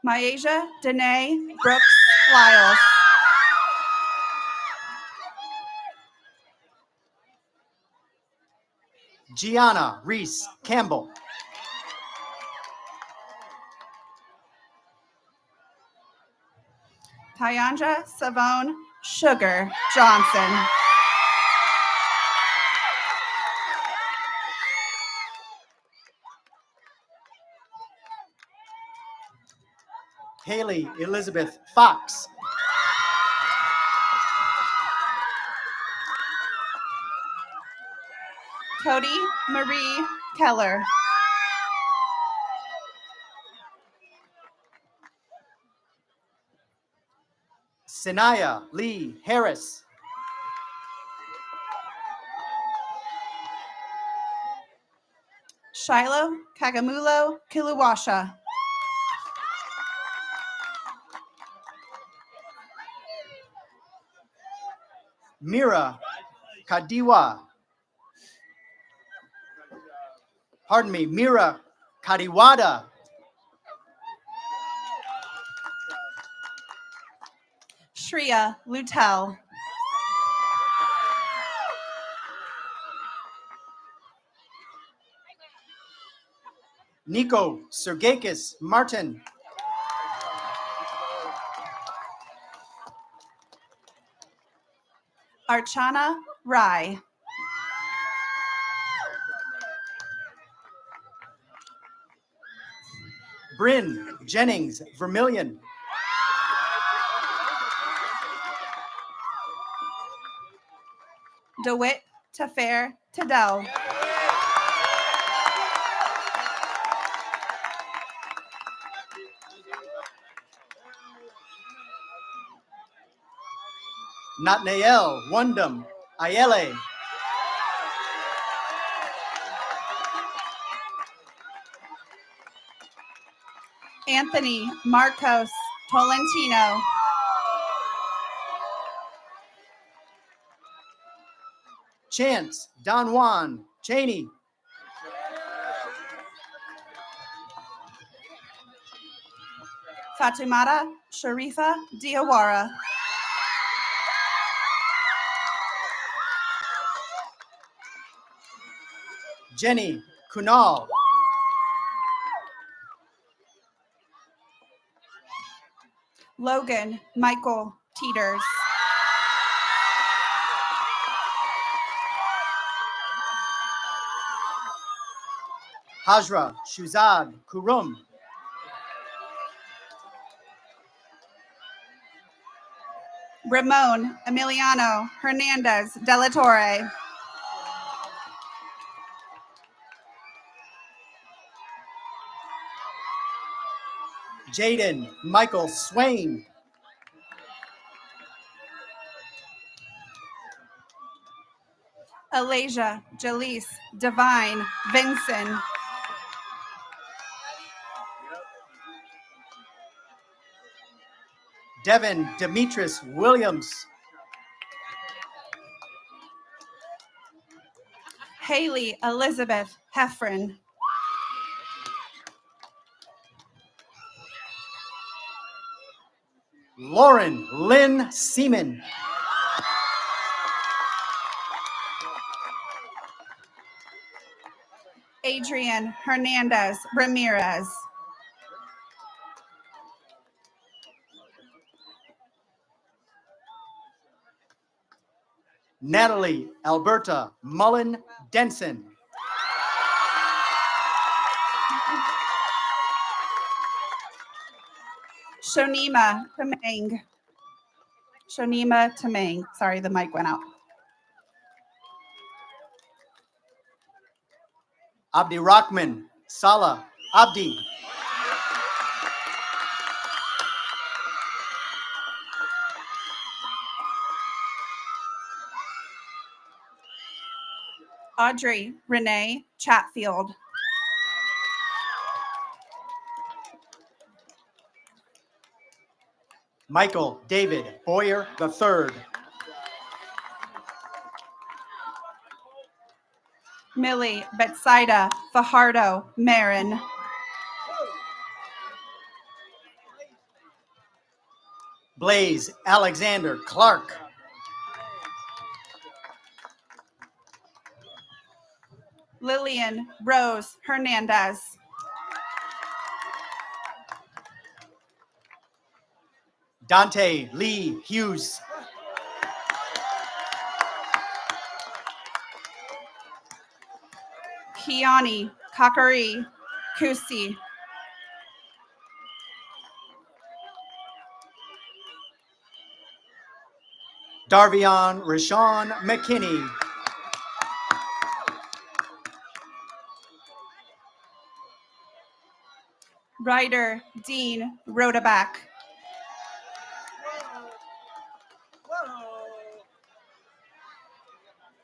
Myasia Danae Brooks Lyles. Gianna Reese Campbell. Tyandra Savone Sugar Johnson. Haley Elizabeth Fox. Cody Marie Keller. Sanaya Lee Harris. Shiloh Kagamulo Kiluwasha. Mira Kadiwa. Pardon me, Mira Kadiwada. Shreya Lutel. Nico Sergakis Martin. Archana Rai. Bryn Jennings Vermillion. DeWitt Tafer Tadell. Natnael Wondam Ayele. Anthony Marcos Tolentino. Chance Don Juan Cheney. Fatimata Sharifa Diawara. Jenny Kunal. Logan Michael Teeters. Hajra Shuzad Kurum. Ramon Emiliano Hernandez de la Torre. Jaden Michael Swain. Alasia Jaleese Divine Vinson. Devin Demetris Williams. Haley Elizabeth Heffron. Lauren Lynn Seaman. Adrian Hernandez Ramirez. Natalie Alberta Mullen Denson. Shonima Tamang. Shonima Tamang. Sorry, the mic went out. Abdi Rahman Salah Abdi. Audrey Renee Chatfield. Michael David Boyer III. Millie Betsaida Fajardo Marin. Blaze Alexander Clark. Lillian Rose Hernandez. Dante Lee Hughes. Kiani Kakari Kusi. Darvion Rashawn McKinney. Ryder Dean Rodaback.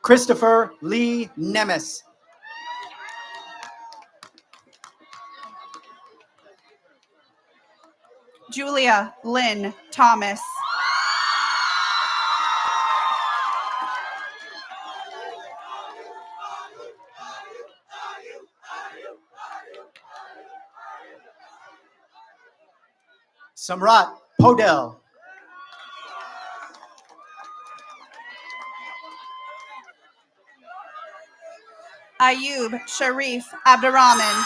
Christopher Lee Nemes. Julia Lynn Thomas. Samrat Podell. Ayub Sharif Abdurrahman.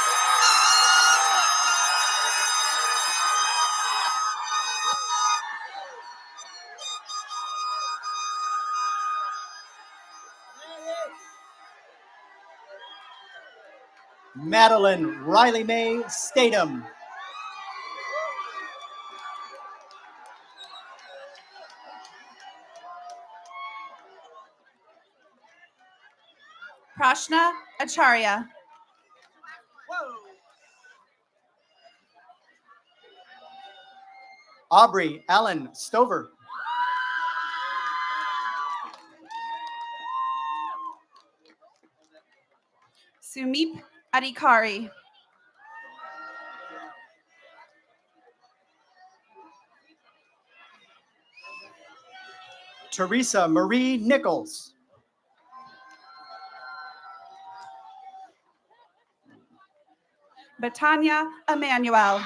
Madeline Riley Mae Statham. Prashna Acharya. Aubrey Allen Stover. Sumip Adhikari. Teresa Marie Nichols. Betania Emmanuel.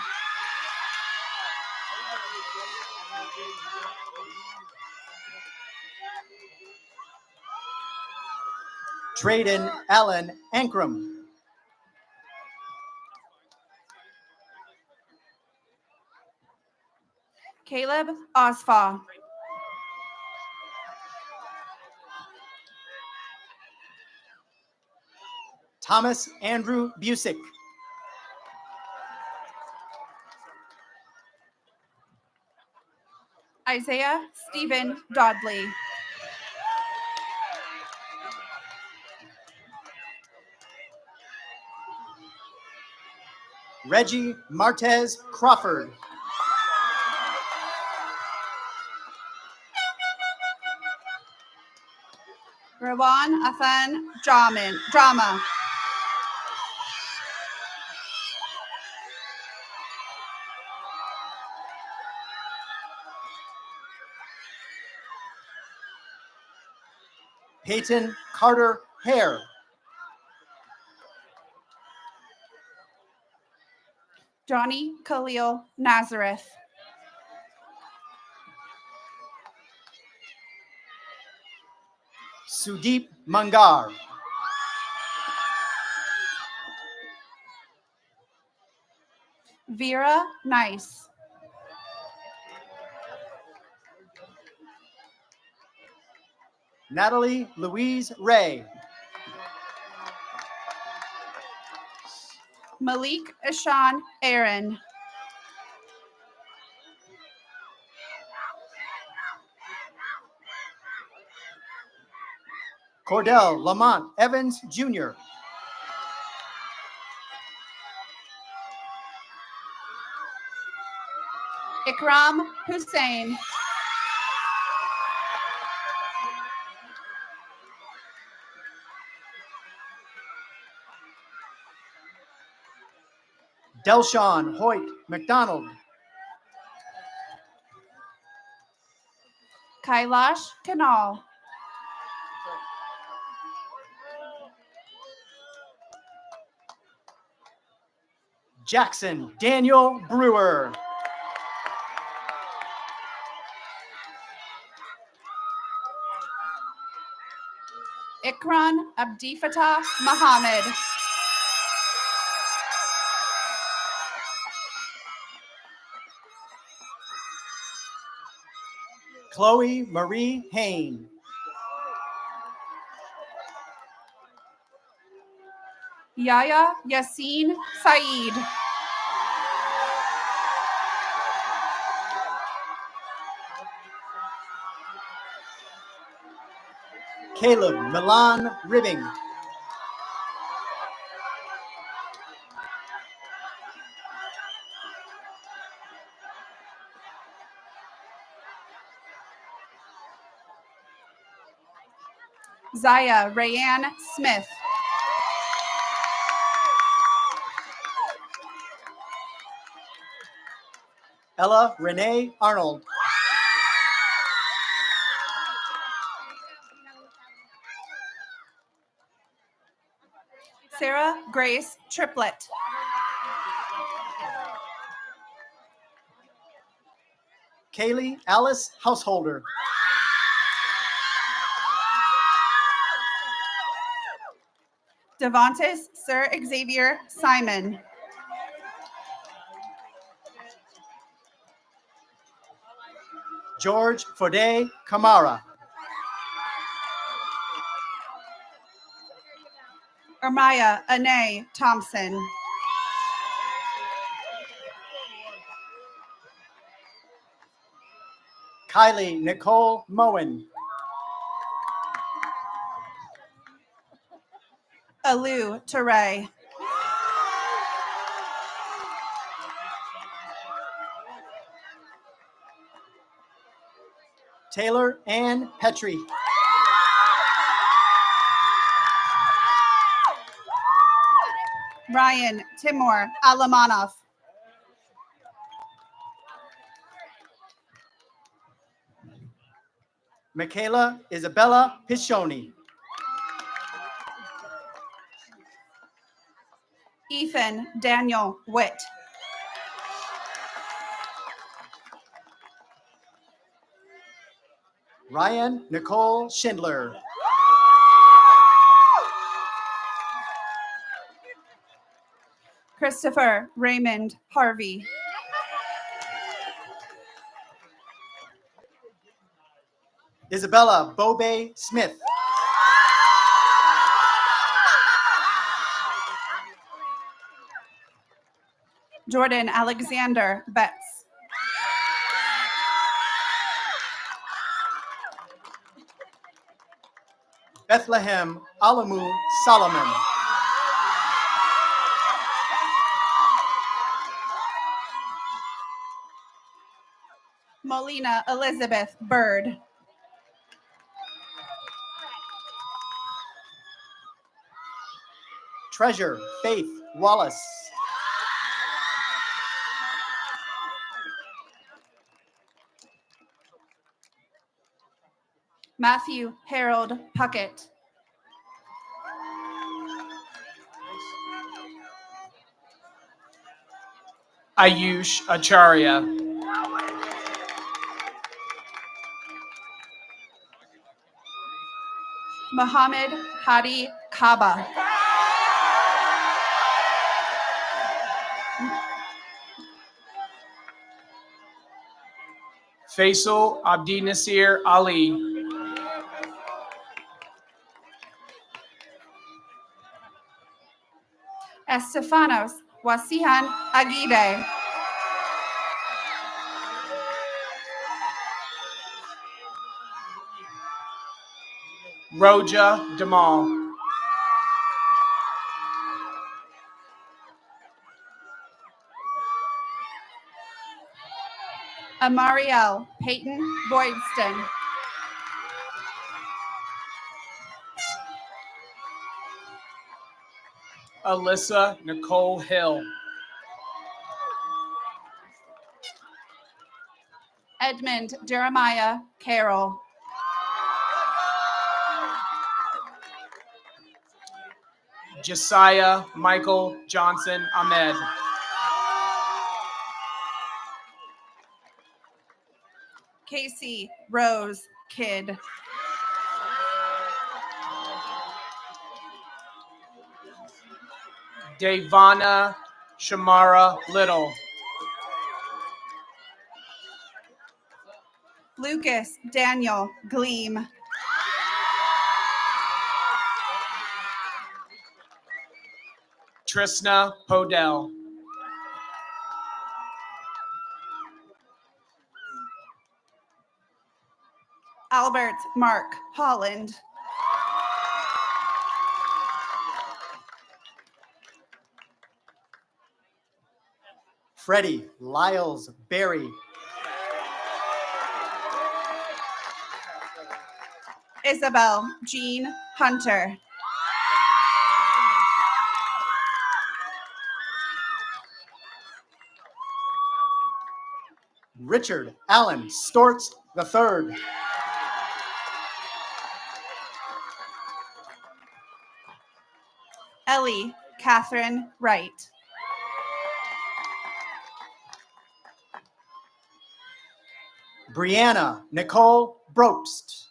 Traden Allen Ankrum. Caleb Osfaw. Thomas Andrew Busick. Isaiah Stephen Dodley. Reggie Martez Crawford. Rawan Afan Drama. Peyton Carter Hare. Johnny Khalil Nazareth. Sudeep Mangar. Vera Nice. Natalie Louise Ray. Malik Ashan Aaron. Cordell Lamont Evans Jr. Ikram Hussein. Delshawn Hoyt McDonald. Kailash Kanal. Jackson Daniel Brewer. Ikran Abdifatah Muhammad. Chloe Marie Hain. Yaya Yassine Saeed. Caleb Milan Ribbing. Zaya Rayanne Smith. Ella Renee Arnold. Sarah Grace Triplett. Kaylee Alice Householder. Devontis Sir Xavier Simon. George Fode Kamara. Ermaya Ane Thompson. Kylie Nicole Moen. Alu Teray. Taylor Ann Petrie. Ryan Timur Alamanov. Michaela Isabella Pichoni. Ethan Daniel Witt. Ryan Nicole Schindler. Christopher Raymond Harvey. Isabella Bobe Smith. Jordan Alexander Betts. Bethlehem Alamu Solomon. Selena Elizabeth Bird. Treasure Faith Wallace. Matthew Harold Puckett. Ayush Acharya. Muhammad Hadi Kaba. Faisal Abdi Nasir Ali. Estefanos Wasihan Aguirre. Roja Damal. Amariel Peyton Boydston. Alyssa Nicole Hill. Edmund Jeremiah Carroll. Josiah Michael Johnson Ahmed. Casey Rose Kidd. Devana Shamara Little. Lucas Daniel Gleam. Trisna Podell. Albert Mark Holland. Freddie Lyles Berry. Isabel Jean Hunter. Richard Allen Stortz III. Ellie Catherine Wright. Brianna Nicole Brobst.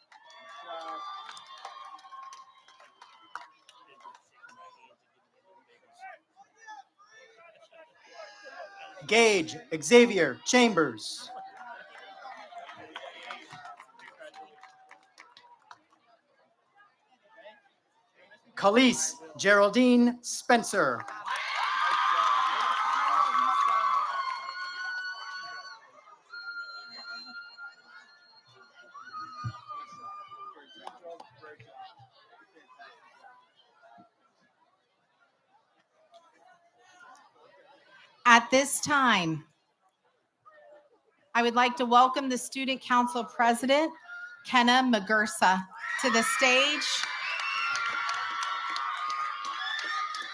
Gage Xavier Chambers. Khalees Geraldine Spencer. At this time, I would like to welcome the Student Council President, Kenna Magursa, to the stage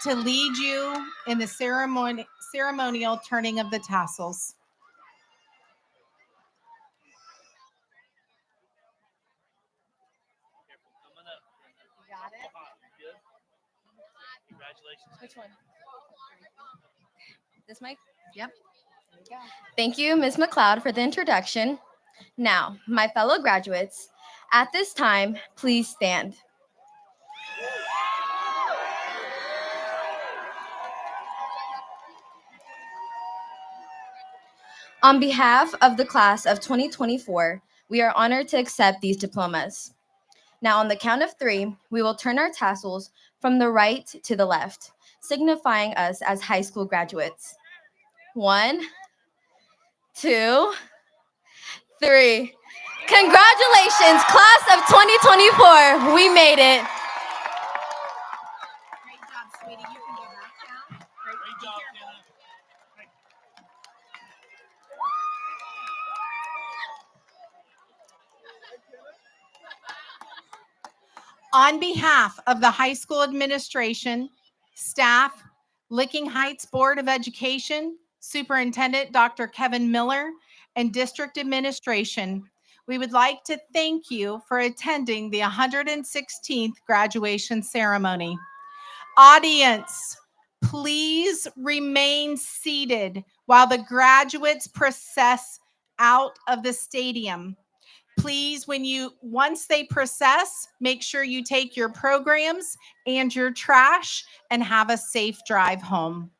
to lead you in the ceremonial turning of the tassels. Congratulations. Which one? This mic? Yep. There we go. Thank you, Ms. McLeod, for the introduction. Now, my fellow graduates, at this time, please stand. On behalf of the class of 2024, we are honored to accept these diplomas. Now, on the count of three, we will turn our tassels from the right to the left, signifying us as high school graduates. 1, 2, 3. Congratulations, class of 2024. We made it. Great job, sweetie. You can go back down. Great job, Kenna. On behalf of the high school administration, staff, Licking Heights Board of Education, Superintendent Dr. Kevin Miller, and district administration, we would like to thank you for attending the 116th graduation ceremony. Audience, please remain seated while the graduates process out of the stadium. Please, once they process, make sure you take your programs and your trash and have a safe drive home.